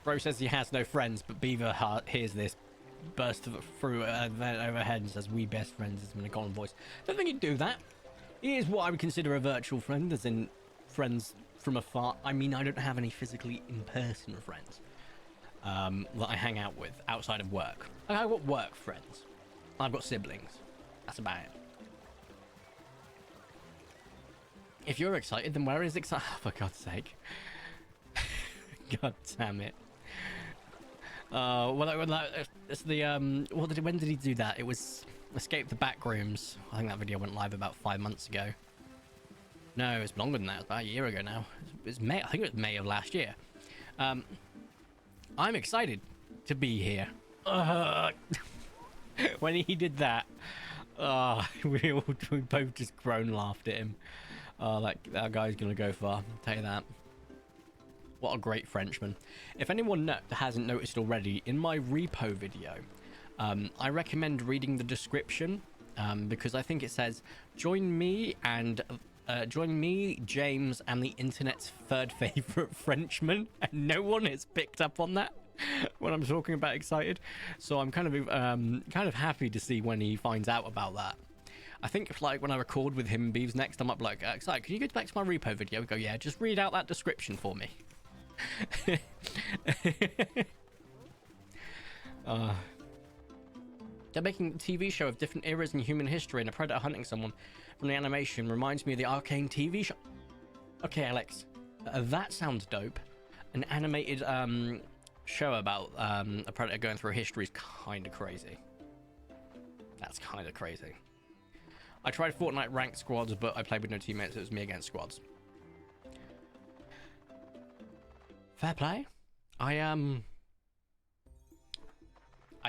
Bro says he has no friends, but Beaver hears this, burst through overhead and says, "We best friends," in a common voice. Don't think he'd do that. He is what I would consider a virtual friend, as in friends from afar. I mean, I don't have any physically in-person friends that I hang out with outside of work. I've got work friends. I've got siblings. That's about it. If you're excited, then where is excited? Oh, for God's sake. God damn it. It's the when did he do that? It was Escape the Backrooms. I think that video went live about 5 months ago. No, it's longer than that. It's about a year ago now. It's May. I think it was May of last year. I'm excited to be here. When he did that, we both just groan laughed at him. That guy's gonna go far. I'll tell you that. What a great Frenchman. If anyone hasn't noticed already, in my repo video, I recommend reading the description because I think it says, join me, James, and the internet's third favorite Frenchman, and no one has picked up on that when I'm talking about excited. So I'm kind of happy to see when he finds out about that. I think if, like, when I record with him and Beeves next, I'm up like, excited, can you go back to my repo video? We go, yeah, just read out that description for me. They're making a TV show of different eras in human history, and a predator hunting someone from the animation reminds me of the Arcane TV show. Okay, Alex, that sounds dope. An animated show about a predator going through history is kind of crazy. That's kind of crazy. I tried Fortnite ranked squads, but I played with no teammates. It was me against squads. Fair play. I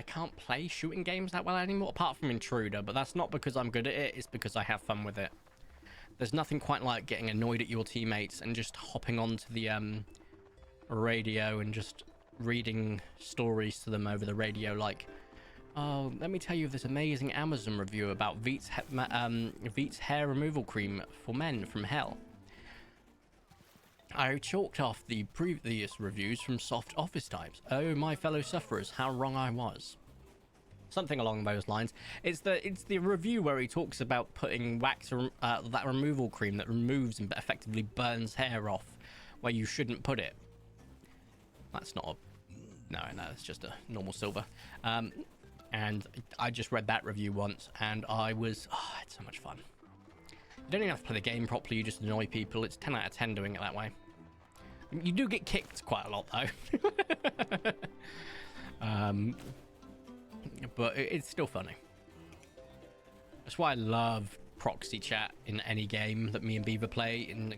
can't play shooting games that well anymore, apart from Intruder, but that's not because I'm good at it, it's because I have fun with it. There's nothing quite like getting annoyed at your teammates and just hopping onto the radio and just reading stories to them over the radio, like, oh, let me tell you this amazing Amazon review about Veet's hair removal cream for men from hell. I chalked off the previous reviews from soft office types. Oh, my fellow sufferers, how wrong I was. Something along those lines. It's the review where he talks about putting that removal cream that removes and effectively burns hair off where you shouldn't put it. That's not a... No, it's just a normal silver. And I just read that review once, and I was... Oh, it's so much fun. You don't even have to play the game properly, you just annoy people. It's 10 out of 10 doing it that way. You do get kicked quite a lot, though. But it's still funny. That's why I love proxy chat in any game that me and Beaver play, and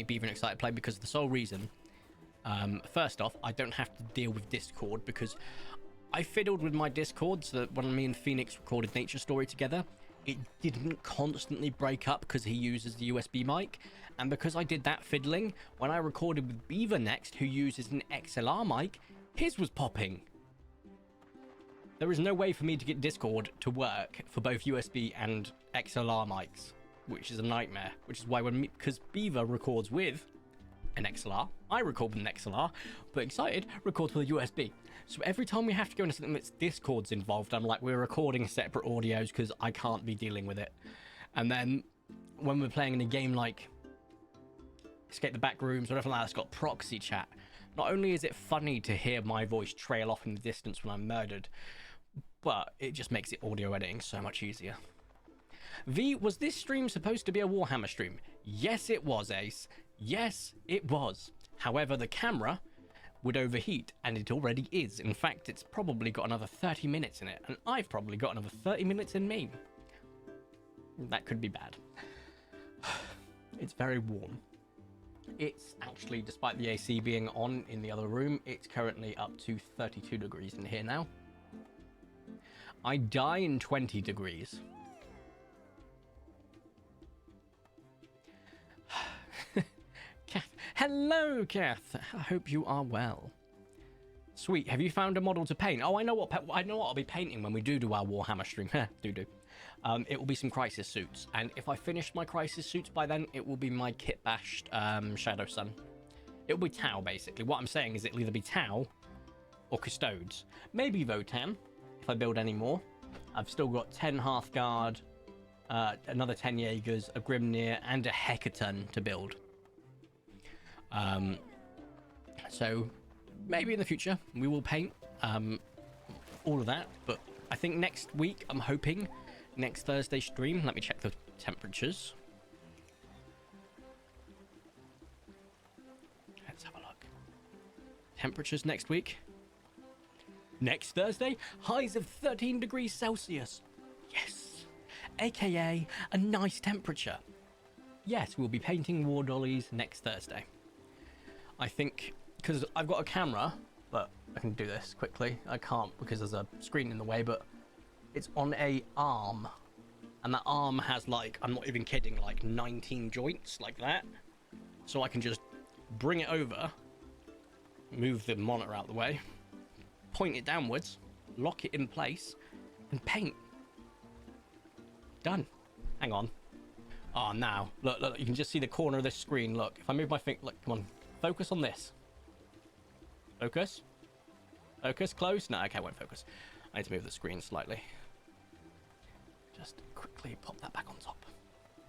Beaver and Excite play, because the sole reason... first off, I don't have to deal with Discord, because I fiddled with my Discord so that when me and Phoenix recorded Nature Story together, it didn't constantly break up because he uses the USB mic. And because I did that fiddling, when I recorded with Beaver next, who uses an XLR mic, his was popping. There is no way for me to get Discord to work for both USB and XLR mics, which is a nightmare. Which is why because Beaver records with an XLR, I record with an XLR, but Excited records with a USB. So every time we have to go into something that's Discord's involved, I'm like, we're recording separate audios because I can't be dealing with it. And then when we're playing in a game like Escape the Backrooms or anything like that, it's got proxy chat. Not only is it funny to hear my voice trail off in the distance when I'm murdered, but it just makes it audio editing so much easier. V, was this stream supposed to be a Warhammer stream? Yes, it was, Ace. Yes, it was. However, the camera would overheat, and it already is. In fact, it's probably got another 30 minutes in it, and I've probably got another 30 minutes in me. That could be bad. It's very warm. It's actually, despite the AC being on in the other room, it's currently up to 32 degrees in here now. I die in 20 degrees. Kath. Hello, Kath. I hope you are well. Sweet. Have you found a model to paint? Oh, I know what I'll be painting when we do our Warhammer stream. do. It will be some Crisis suits, and if I finish my Crisis suits by then, it will be my kit bashed Shadow Sun. It will be Tau, basically. What I'm saying is it'll either be Tau or Custodes. Maybe Votan, if I build any more. I've still got 10 Hearthguard, another 10 Jaegers, a Grimnir, and a Hecaton to build. So maybe in the future we will paint all of that, but I think next week, I'm hoping, next Thursday stream, let me check the temperatures. Let's have a look. Temperatures next week. Next Thursday, highs of 13 degrees Celsius. Yes. AKA a nice temperature. Yes, we'll be painting War Dollies next Thursday. I think, because I've got a camera, but I can do this quickly. I can't because there's a screen in the way, but it's on a arm. And that arm has, like, I'm not even kidding, like 19 joints like that. So I can just bring it over, move the monitor out the way, point it downwards, lock it in place, and paint. Done. Hang on. Oh, now. Look, you can just see the corner of this screen. Look, if I move my finger, look, come on. Focus on this. Focus. Focus, close. No, okay, I won't focus. I need to move the screen slightly. Just quickly pop that back on top.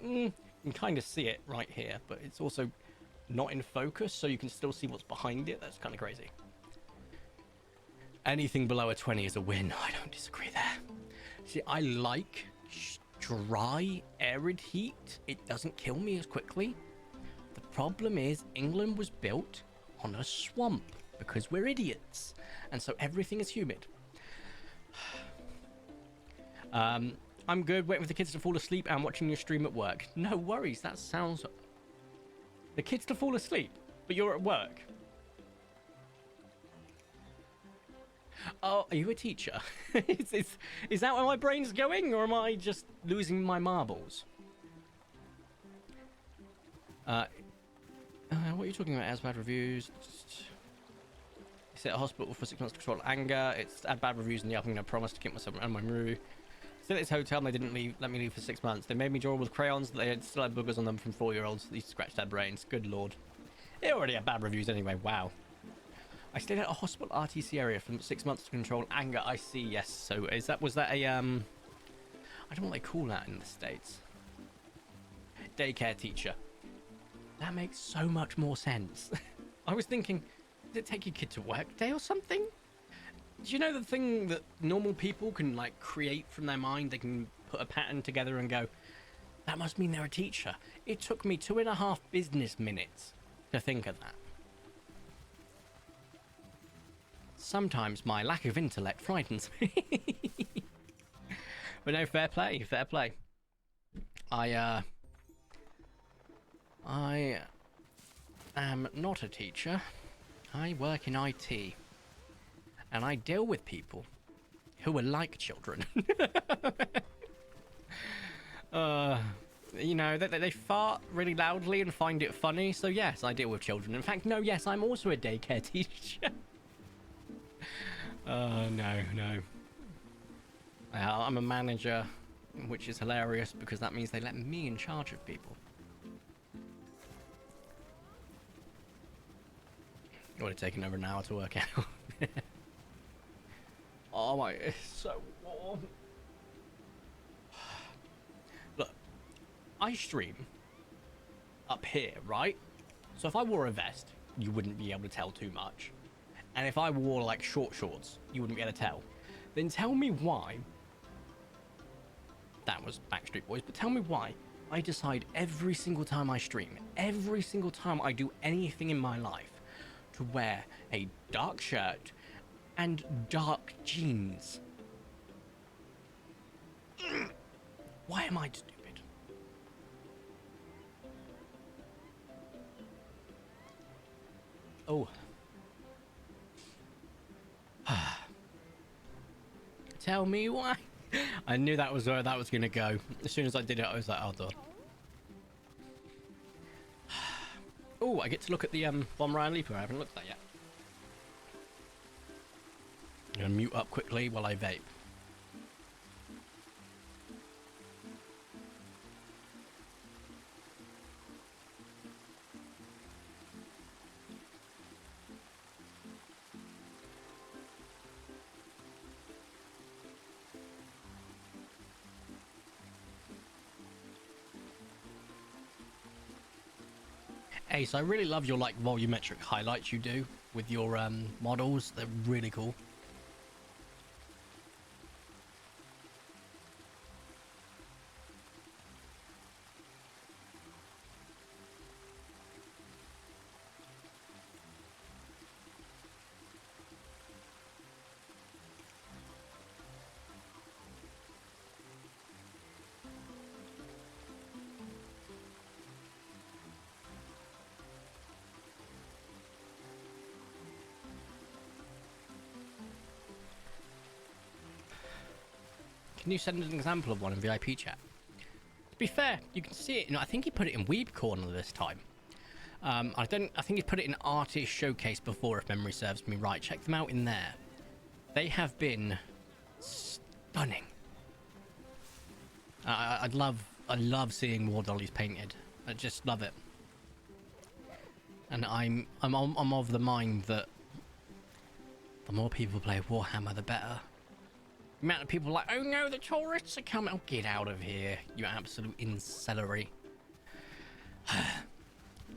You can kind of see it right here, but it's also not in focus, so you can still see what's behind it. That's kind of crazy. Anything below a 20 is a win. I don't disagree there. See, I like dry, arid heat. It doesn't kill me as quickly. The problem is England was built on a swamp because we're idiots. And so everything is humid. I'm good, waiting for the kids to fall asleep and watching your stream at work. No worries, that sounds... The kids to fall asleep, but you're at work. Oh, are you a teacher? is that where my brain's going, or am I just losing my marbles? What are you talking about? As bad reviews? It's at a hospital for 6 months to control anger. It's had bad reviews in the upping. I promised to keep myself and my room. Still at this hotel, and they didn't let me leave for 6 months. They made me draw with crayons. They still had boogers on them from 4-year-olds. These scratched their brains. Good lord. They already had bad reviews anyway. Wow. I stayed at a hospital RTC area for 6 months to control anger. I see. Yes. So was that a I don't know what they call that in the States. Daycare teacher. That makes so much more sense. I was thinking, did it take your kid to work day or something? Do you know the thing that normal people can like create from their mind? They can put a pattern together and go, that must mean they're a teacher. It took me 2.5 business minutes to think of that. Sometimes my lack of intellect frightens me. But no, fair play, fair play. I am not a teacher. I work in IT. And I deal with people who are like children. You know, they fart really loudly and find it funny. So yes, I deal with children. In fact, no, yes, I'm also a daycare teacher. No. I'm a manager, which is hilarious because that means they let me in charge of people. It would have taken over an hour to work out. Oh my, it's so warm. Look, I stream up here, right? So if I wore a vest, you wouldn't be able to tell too much. And if I wore like short shorts, you wouldn't be able to tell. Then tell me why. That was Backstreet Boys, but tell me why I decide every single time I stream, every single time I do anything in my life, to wear a dark shirt and dark jeans. Why am I stupid? Oh. Tell me why. I knew that was where that was going to go. As soon as I did it, I was like, oh, God. Oh, I get to look at the Bomb Ryan Leaper. I haven't looked at that yet. I'm going to mute up quickly while I vape. Ace, I really love your like volumetric highlights you do with your models. They're really cool. Can you send an example of one in VIP chat? To be fair, you can see it. I think he put it in Weeb Corner this time. I think he put it in Artist Showcase before, if memory serves me right. Check them out in there. They have been stunning. I love seeing War Dollies painted. I just love it. And I'm of the mind that the more people play Warhammer, the better. The amount of people like, oh no, the tourists are coming. Oh, get out of here, you absolute incelery.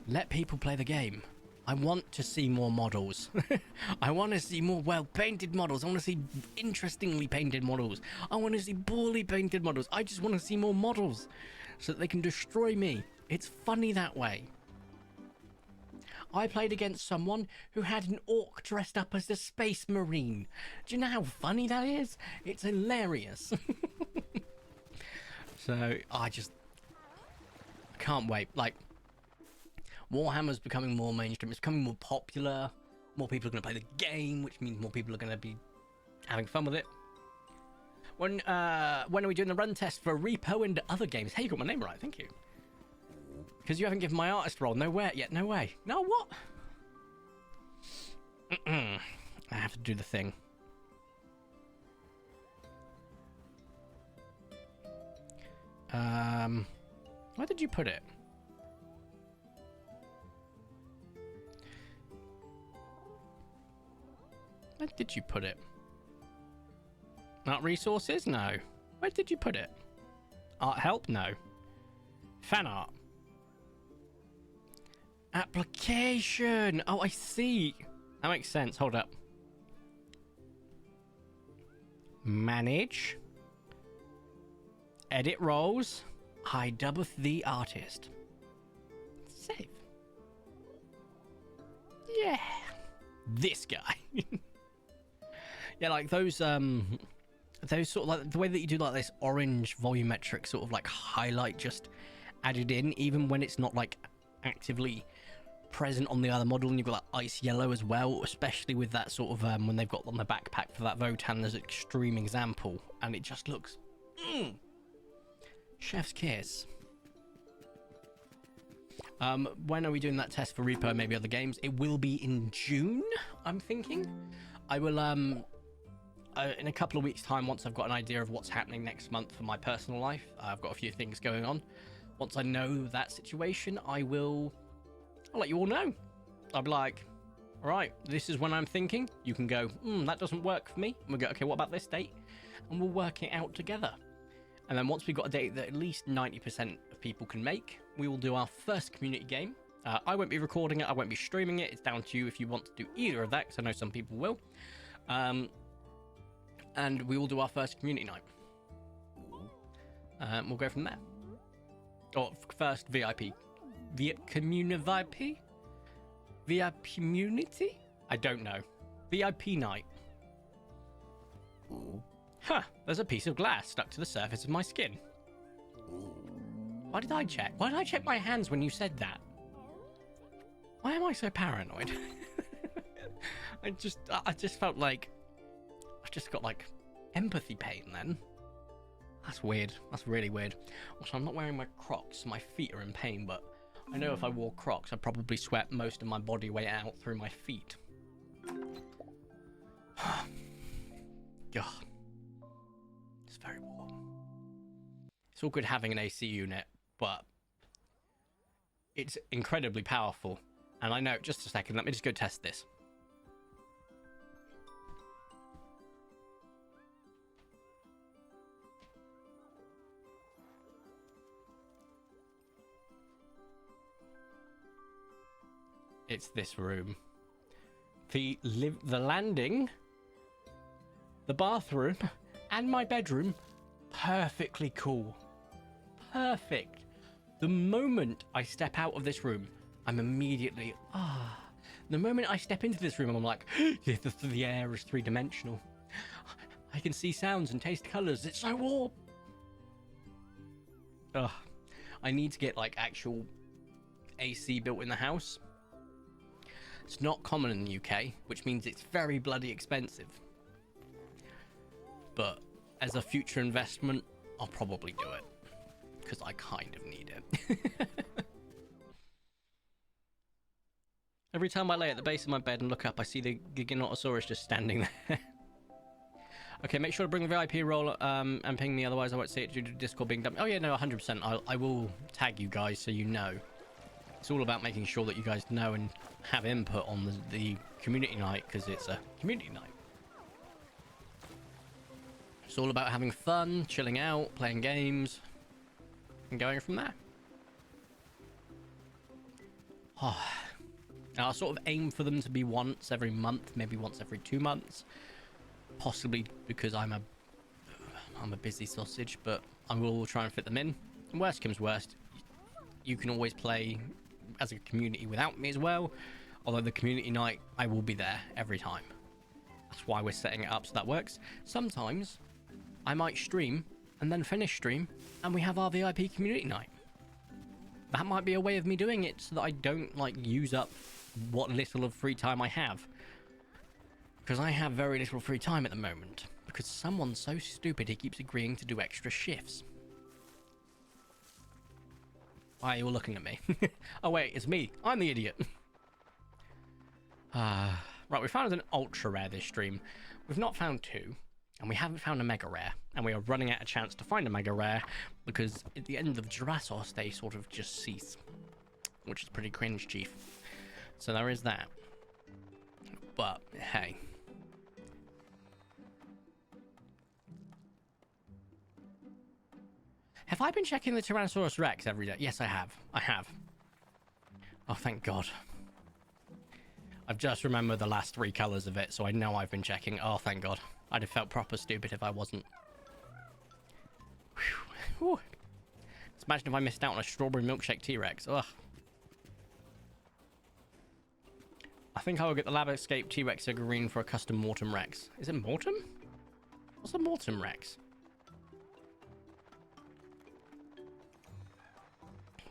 Let people play the game. I want to see more models. I want to see more well-painted models. I want to see interestingly painted models. I want to see poorly painted models. I just want to see more models so that they can destroy me. It's funny that way. I played against someone who had an orc dressed up as a space marine. Do you know how funny that is? It's hilarious. So I can't wait. Like, Warhammer's becoming more mainstream. It's becoming more popular. More people are going to play the game, which means more people are going to be having fun with it. When are we doing the run test for Repo and other games? Hey, you got my name right. Thank you. Because you haven't given my artist role. Nowhere yet. No way. No, what? I have to do the thing. Where did you put it? Where did you put it? Art resources? No. Where did you put it? Art help? No. Fan art. Application. Oh, I see. That makes sense. Hold up. Manage. Edit roles. I double the artist. Save. Yeah. This guy. Yeah, like those sort of like the way that you do like this orange volumetric sort of like highlight just added in, even when it's not like actively present on the other model, and you've got that ice yellow as well, especially with that sort of when they've got on the backpack for that Votan, there's an extreme example, and it just looks chef's kiss. When are we doing that test for Repo and maybe other games? It will be in June, I'm thinking. I will in a couple of weeks time, once I've got an idea of what's happening next month for my personal life. I've got a few things going on. Once I know that situation, I'll let you all know. I'll be like, all right, this is when I'm thinking. You can go, that doesn't work for me. And we'll go, okay, what about this date? And we'll work it out together. And then once we've got a date that at least 90% of people can make, we will do our first community game. I won't be recording it. I won't be streaming it. It's down to you if you want to do either of that, because I know some people will. And we will do our first community night. We'll go from there. Or first VIP. VIP? VIP community? I don't know. VIP night. Huh, there's a piece of glass stuck to the surface of my skin. Why did I check? Why did I check my hands when you said that? Why am I so paranoid? I just felt like I just got like empathy pain then. That's weird. That's really weird. Also, I'm not wearing my Crocs. My feet are in pain, but I know if I wore Crocs, I'd probably sweat most of my body weight out through my feet. God. It's very warm. It's all good having an AC unit, but it's incredibly powerful. And I know, just a second, let me just go test this. It's this room. The landing, the bathroom, and my bedroom, perfectly cool. Perfect. The moment I step out of this room, I'm immediately, the moment I step into this room, I'm like, the air is three-dimensional. I can see sounds and taste colors. It's so warm. I need to get like actual AC built in the house. It's not common in the UK, which means it's very bloody expensive. But as a future investment, I'll probably do it. Because I kind of need it. Every time I lay at the base of my bed and look up, I see the Giganotosaurus just standing there. Okay, make sure to bring the VIP roll and ping me, otherwise I won't see it due to Discord being done. Oh yeah, no, 100%. I will tag you guys so you know. It's all about making sure that you guys know and have input on the community night, because it's a community night. It's all about having fun, chilling out, playing games, and going from there. Oh, I'll sort of aim for them to be once every month, maybe once every 2 months, possibly because I'm a busy sausage, but I will try and fit them in. And worst comes worst, you can always play as a community without me as well, although the community night, I will be there every time. That's why we're setting it up so that works. Sometimes I might stream and then finish stream and we have our VIP community night. That might be a way of me doing it so that I don't like use up what little of free time I have, because I have very little free time at the moment because someone's so stupid he keeps agreeing to do extra shifts. Why are you all looking at me? Oh wait, it's me. I'm the idiot. Right, we found an ultra rare this stream. We've not found 2, and we haven't found a mega rare, and we are running out of chance to find a mega rare because at the end of Jurassic they sort of just cease, which is pretty cringe, chief. So there is that. But hey, have I been checking the Tyrannosaurus Rex every day? Yes, I have. I have. Oh, thank God. I've just remembered the last 3 colors of it, so I know I've been checking. Oh, thank God. I'd have felt proper stupid if I wasn't. Whew. Just imagine if I missed out on a strawberry milkshake T-Rex. Ugh. I think I will get the Lab Escape T-Rex figurine for a custom Mortem Rex. Is it Mortem? What's a Mortem Rex?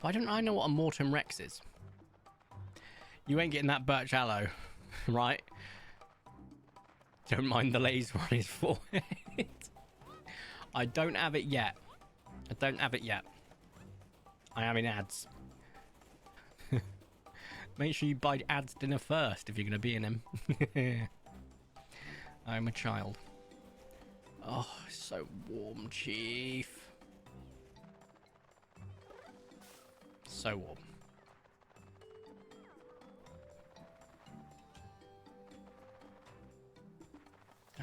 Why don't I know what a Mortem Rex is? You ain't getting that birch aloe, right? Don't mind the laser on his forehead. I don't have it yet. I don't have it yet. I am in ads. Make sure you buy ads dinner first if you're going to be in him. I'm a child. Oh, so warm, Chief. So warm.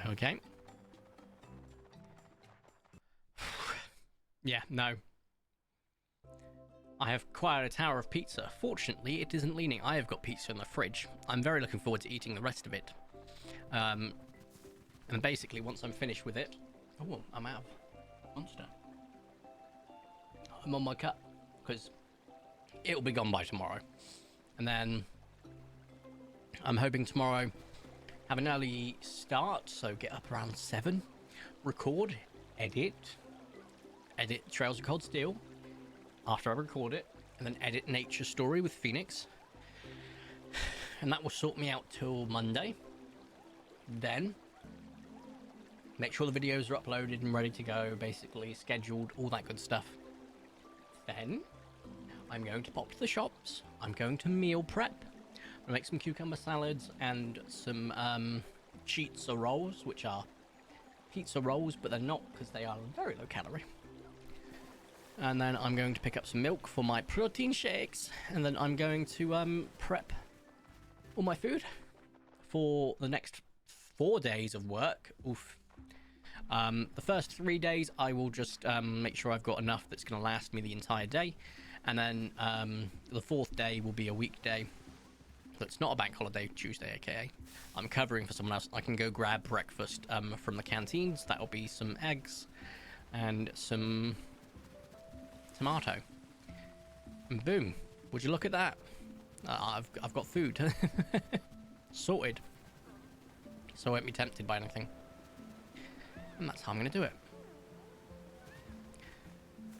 Okay. Yeah, no. I have acquired a tower of pizza. Fortunately, it isn't leaning. I have got pizza in the fridge. I'm very looking forward to eating the rest of it. And basically, once I'm finished with it... Oh, I'm out of Monster. I'm on my cut, because it'll be gone by tomorrow. And then I'm hoping tomorrow have an early start, so get up around 7, record, edit Trails of Cold Steel after I record it, and then edit Nature Story with Phoenix, and that will sort me out till Monday. Then make sure the videos are uploaded and ready to go, basically scheduled, all that good stuff. Then I'm going to pop to the shops. I'm going to meal prep. I'm gonna make some cucumber salads and some pizza rolls, which are pizza rolls, but they're not because they are very low calorie. And then I'm going to pick up some milk for my protein shakes, and then I'm going to prep all my food for the next 4 days of work. Oof. The first 3 days I will just make sure I've got enough that's going to last me the entire day, and then the 4th day will be a weekday. So it's not a bank holiday, Tuesday, aka. I'm covering for someone else. I can go grab breakfast from the canteens. That'll be some eggs and some tomato. And boom. Would you look at that? I've got food. Sorted. So I won't be tempted by anything. And that's how I'm going to do it.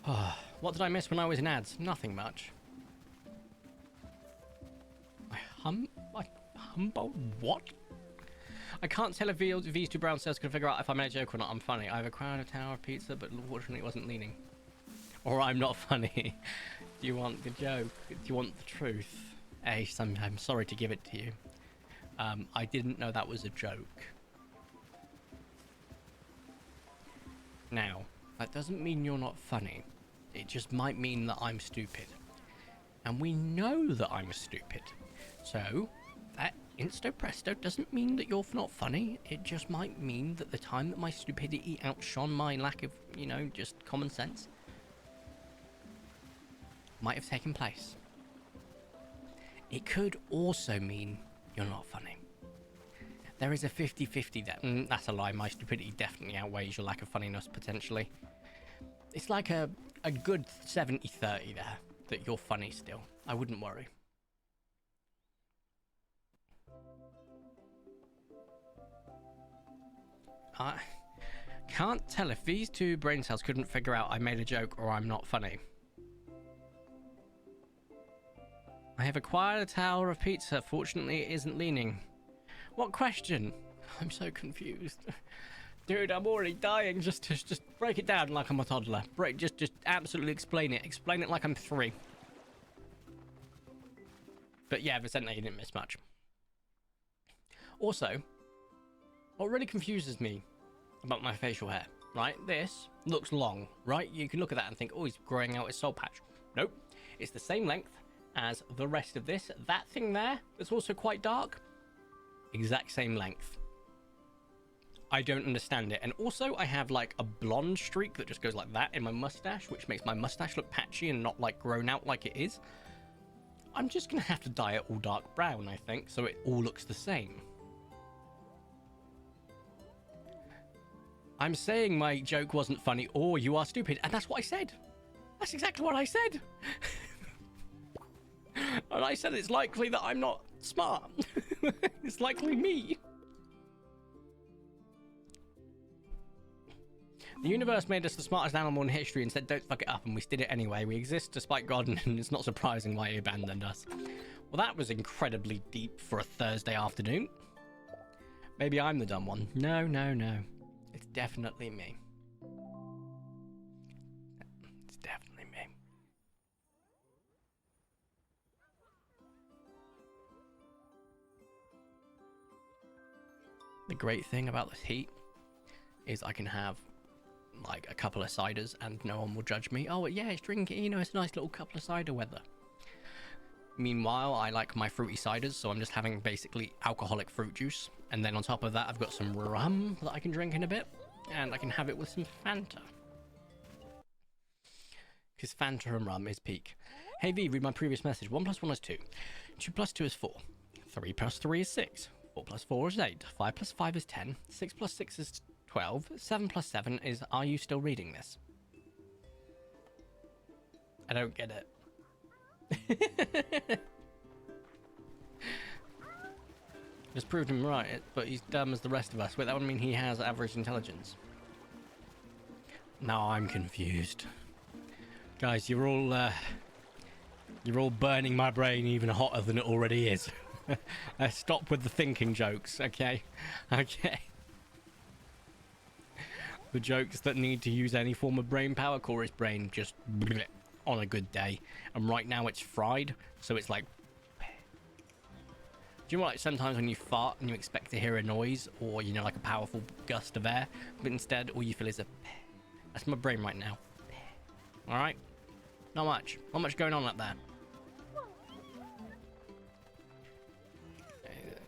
Oh, what did I miss when I was in ads? Nothing much. Humble? What? I can't tell if these 2 brown cells can figure out if I'm in a joke or not. I'm funny. I've acquired a tower of pizza, but unfortunately it wasn't leaning. Or I'm not funny. Do you want the joke? Do you want the truth? Ace, I'm sorry to give it to you. I didn't know that was a joke. Now, that doesn't mean you're not funny. It just might mean that I'm stupid. And we know that I'm stupid. So, that insto presto doesn't mean that you're not funny. It just might mean that the time that my stupidity outshone my lack of, just common sense might have taken place. It could also mean you're not funny. There is a 50-50 there. That's a lie. My stupidity definitely outweighs your lack of funniness, potentially. It's like a good 70-30 there, that you're funny still. I wouldn't worry. I can't tell if these two brain cells couldn't figure out I made a joke or I'm not funny. I have acquired a tower of pizza. Fortunately, it isn't leaning. What question? I'm so confused. Dude, I'm already dying. Just break it down like I'm a toddler. Just absolutely explain it. Explain it like I'm 3. But yeah, Vicente, you didn't miss much. Also, what really confuses me about my facial hair, right? This looks long, right? You can look at that and think, oh, he's growing out his soul patch. Nope. It's the same length as the rest of this. That thing there that's also quite dark, exact same length. I don't understand it. And also I have like a blonde streak that just goes like that in my mustache, which makes my mustache look patchy and not like grown out like it is. I'm just gonna have to dye it all dark brown, I think, so it all looks the same. I'm saying my joke wasn't funny or you are stupid, and that's what I said. That's exactly what I said. And I said it's likely that I'm not smart. It's likely me. The universe made us the smartest animal in history and said don't fuck it up, and we did it anyway. We exist despite God, and it's not surprising why he abandoned us. Well, that was incredibly deep for a Thursday afternoon. Maybe I'm the dumb one. No. It's definitely me. It's definitely me. The great thing about this heat is I can have like a couple of ciders and no one will judge me. Oh yeah, it's drinking, you know, it's a nice little couple of cider weather. Meanwhile, I like my fruity ciders, so I'm just having basically alcoholic fruit juice. And then on top of that, I've got some rum that I can drink in a bit. And I can have it with some Fanta. Because Fanta and rum is peak. Hey V, read my previous message. 1 + 1 is 2. 2 + 2 is 4. 3 + 3 is 6. 4 + 4 is 8. 5 + 5 is 10. 6 + 6 is 12. 7 + 7 is, are you still reading this? I don't get it. Just proved him right, but he's dumb as the rest of us. Wait, that would mean he has average intelligence. Now I'm confused. Guys, you're all burning my brain even hotter than it already is. Stop with the thinking jokes, okay? Okay. The jokes that need to use any form of brain power, Corey's brain just bleh, on a good day. And right now it's fried, so it's like... Do you know what, like sometimes when you fart and you expect to hear a noise or, you know, like a powerful gust of air, but instead all you feel is a... That's my brain right now. Alright? Not much going on like that.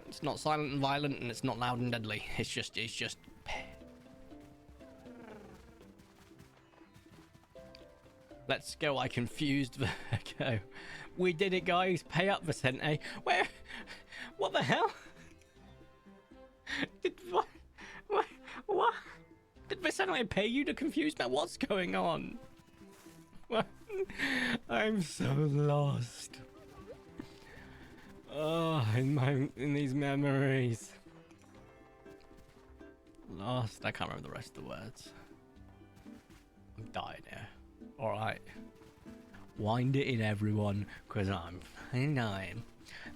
It's not silent and violent, and it's not loud and deadly. It's just... Let's go, I confused Vertico. We did it, guys. Pay up, Vicente. Where? What the hell? What? Did Vicente pay you to confuse me? What's going on? What? I'm so lost. Oh, in these memories. Lost. I can't remember the rest of the words. I'm dying here. Alright. Wind it in, everyone, because I'm dying.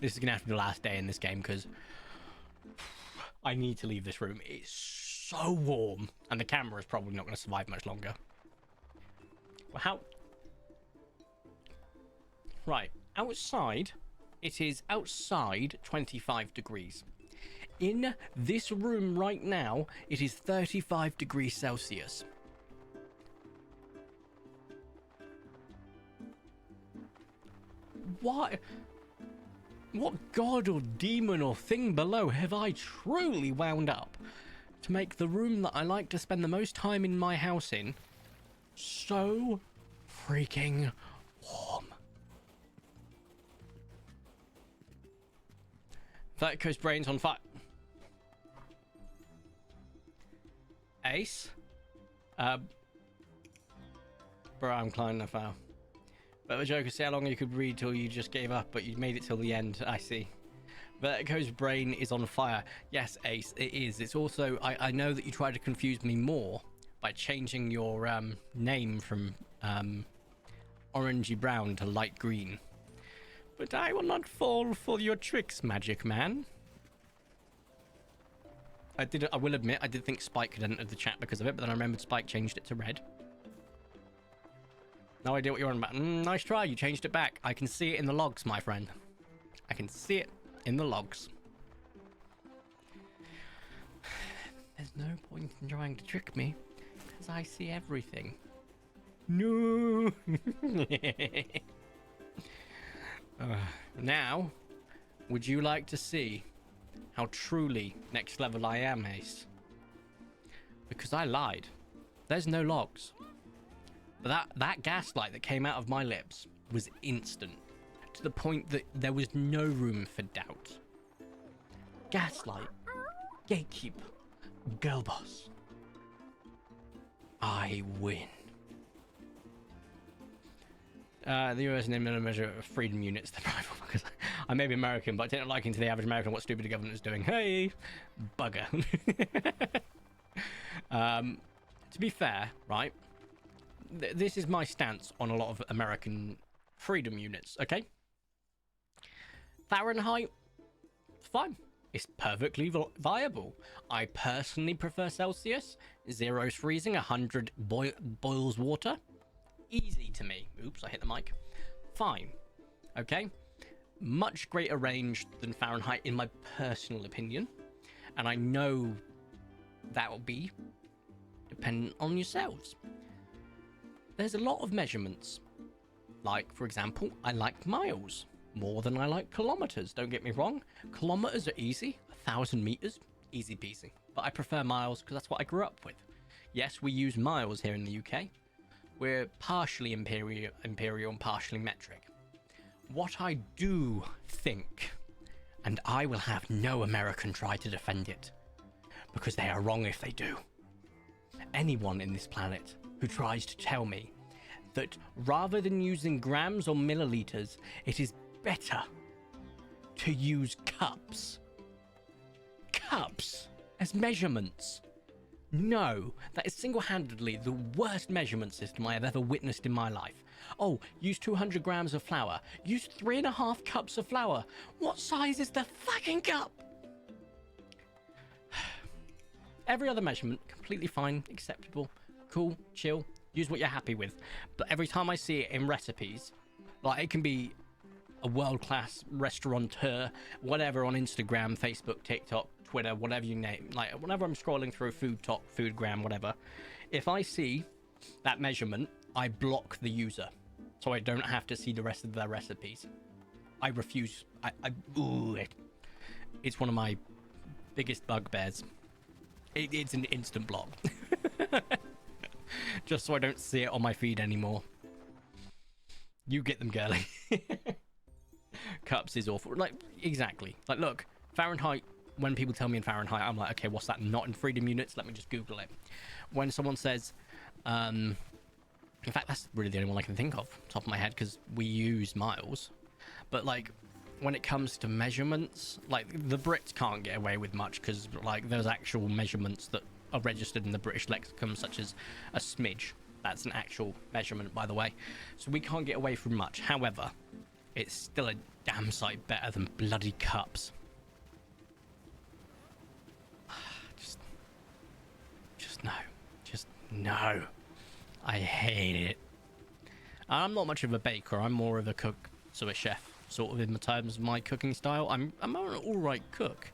This is going to have to be the last day in this game, because I need to leave this room. It's so warm, and the camera is probably not going to survive much longer. Well, how... Right. Outside, it is outside 25 degrees. In this room right now, it is 35 degrees Celsius. What god or demon or thing below have I truly wound up to make the room that I like to spend the most time in my house in so freaking warm? Vertico's brain's on fire. Ace? Bro, I'm climbing a foul. But the joke is, see how long you could read till you just gave up, but you made it till the end. I see. Vertico's brain is on fire. Yes, Ace, it is. It's also, I know that you tried to confuse me more by changing your name from orangey brown to light green. But I will not fall for your tricks, magic man. I will admit, I did think Spike had entered the chat because of it, but then I remembered Spike changed it to red. No idea what you're on about. Nice try, you changed it back. I can see it in the logs, my friend. I can see it in the logs. There's no point in trying to trick me, because I see everything. No! Now, would you like to see how truly next level I am, Ace? Because I lied. There's no logs. But that gaslight that came out of my lips was instant, to the point that there was no room for doubt. Gaslight, gatekeep, girl boss. I win. The US named a measure of freedom units. The rival, because I may be American, but I take a liking to the average American what stupid government is doing. Hey, bugger. To be fair, right? This is my stance on a lot of American freedom units, okay? Fahrenheit, fine. It's perfectly viable. I personally prefer Celsius. 0's freezing, 100 boils water. Easy to me. Oops, I hit the mic. Fine. Okay? Much greater range than Fahrenheit in my personal opinion. And I know that will be dependent on yourselves. There's a lot of measurements. Like, for example, I like miles more than I like kilometers. Don't get me wrong. Kilometers are easy. 1,000 meters, easy peasy. But I prefer miles because that's what I grew up with. Yes, we use miles here in the UK. We're partially imperial and partially metric. What I do think, and I will have no American try to defend it, because they are wrong if they do. Anyone in this planet who tries to tell me that rather than using grams or milliliters, it is better to use cups. Cups as measurements. No, that is single-handedly the worst measurement system I have ever witnessed in my life. Oh, use 200 grams of flour. Use 3.5 cups of flour. What size is the fucking cup? Every other measurement, completely fine, acceptable, cool, chill, use what you're happy with. But every time I see it in recipes, like it can be a world-class restaurateur, whatever, on Instagram, Facebook, TikTok, Twitter, whatever you name, like whenever I'm scrolling through Foodgram, whatever, if I see that measurement, I block the user so I don't have to see the rest of their recipes. I refuse. It's one of my biggest bugbears. It's an instant block. Just so I don't see it on my feed anymore. You get them, girly. Cups is awful. Like, exactly. Like, look, Fahrenheit, when people tell me in Fahrenheit, I'm like, okay, what's that? Not in freedom units? Let me just Google it. When someone says, in fact, that's really the only one I can think of, top of my head, because we use miles. But, like, when it comes to measurements, like, the Brits can't get away with much, because, like, there's actual measurements that are registered in the British lexicon, such as a smidge. That's an actual measurement, by the way. So we can't get away from much. However, it's still a damn sight better than bloody cups. Just no. I hate it. I'm not much of a baker. I'm more of a cook, so a chef, sort of, in the terms of my cooking style. I'm an alright cook.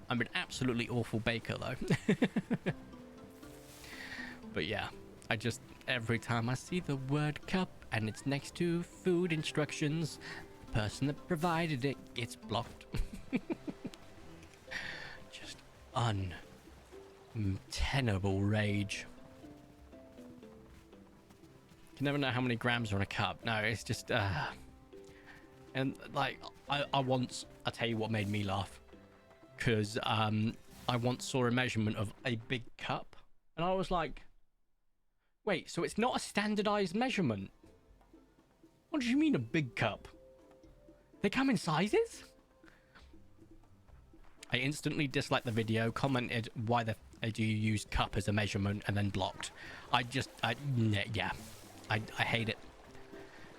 I'm an absolutely awful baker, though. But yeah, I just, every time I see the word cup and it's next to food instructions, the person that provided it gets blocked. Just untenable rage. You never know how many grams are in a cup. No, it's just, and like, I once, I'll tell you what made me laugh. because I once saw a measurement of a big cup, and I was like, wait, so it's not a standardized measurement? What do you mean a big cup? They come in sizes? I instantly disliked the video, commented why the do you use cup as a measurement, and then blocked. I hate it.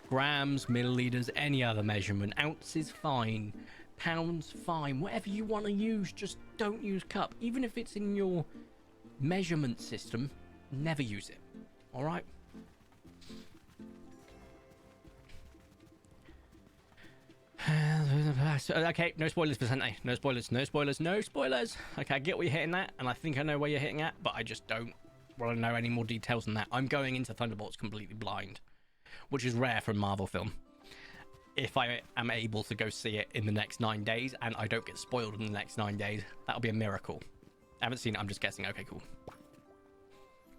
Grams, milliliters, any other measurement. Ounces, fine. Pounds, fine. Whatever you want to use, just don't use cup. Even if it's in your measurement system, never use it. All right? Okay, no spoilers, Vicente. No spoilers, no spoilers, no spoilers. Okay, I get what you're hitting at, and I think I know where you're hitting at, but I just don't want to know any more details than that. I'm going into Thunderbolts completely blind, which is rare for a Marvel film. If I am able to go see it in the next 9 days, and I don't get spoiled in the next 9 days, that'll be a miracle. I haven't seen it, I'm just guessing. Okay, cool.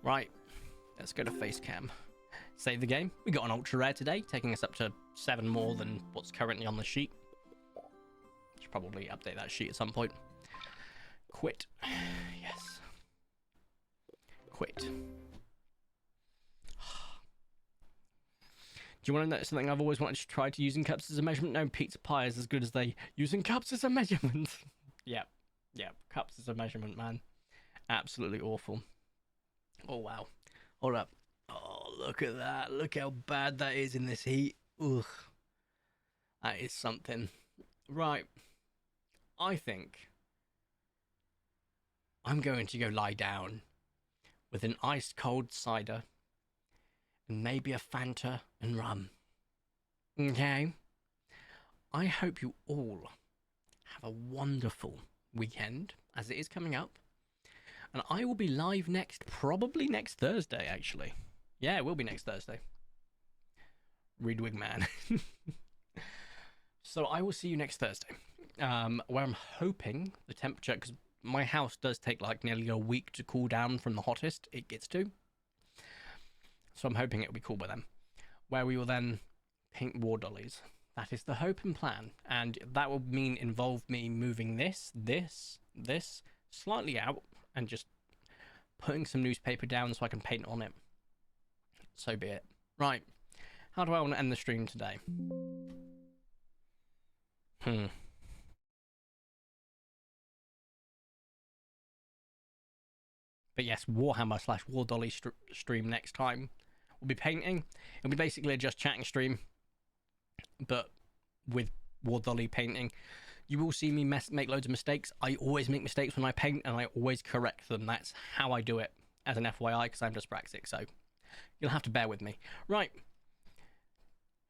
Right, let's go to face cam. Save the game. We got an ultra rare today, taking us up to 7 more than what's currently on the sheet. Should probably update that sheet at some point. Quit. Yes. Quit. Do you want to know something I've always wanted to try to using cups as a measurement? No, pizza pie is as good as they using cups as a measurement. Yep. Cups as a measurement, man. Absolutely awful. Oh, wow. Hold up. Oh, look at that. Look how bad that is in this heat. Ugh. That is something. Right. I think I'm going to go lie down with an ice cold cider and maybe a Fanta and rum. Okay? I hope you all have a wonderful weekend, as it is coming up. And I will be live probably next Thursday, actually. Yeah, it will be next Thursday. Reedwig man. So I will see you next Thursday. Where I'm hoping the temperature, because my house does take like nearly a week to cool down from the hottest it gets to. So I'm hoping it'll be cool by then. Where we will then paint war dollies. That is the hope and plan. And that will involve me moving this slightly out and just putting some newspaper down so I can paint on it. So be it. Right. How do I want to end the stream today? But yes, Warhammer / War Dolly stream next time. We'll be painting. It'll be basically a just chatting stream, but with War Dolly painting. You will see me make loads of mistakes. I always make mistakes when I paint, and I always correct them. That's how I do it, as an FYI, because I'm dyspraxic, so you'll have to bear with me. Right.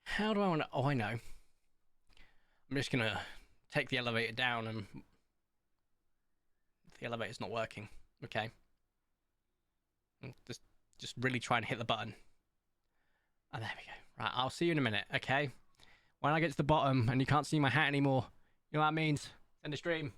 How do I want to... Oh, I know. I'm just going to take the elevator down, and the elevator's not working. Okay. Just really try and hit the button. And there we go. Right, I'll see you in a minute, okay? When I get to the bottom and you can't see my hat anymore, you know what that means? End the stream.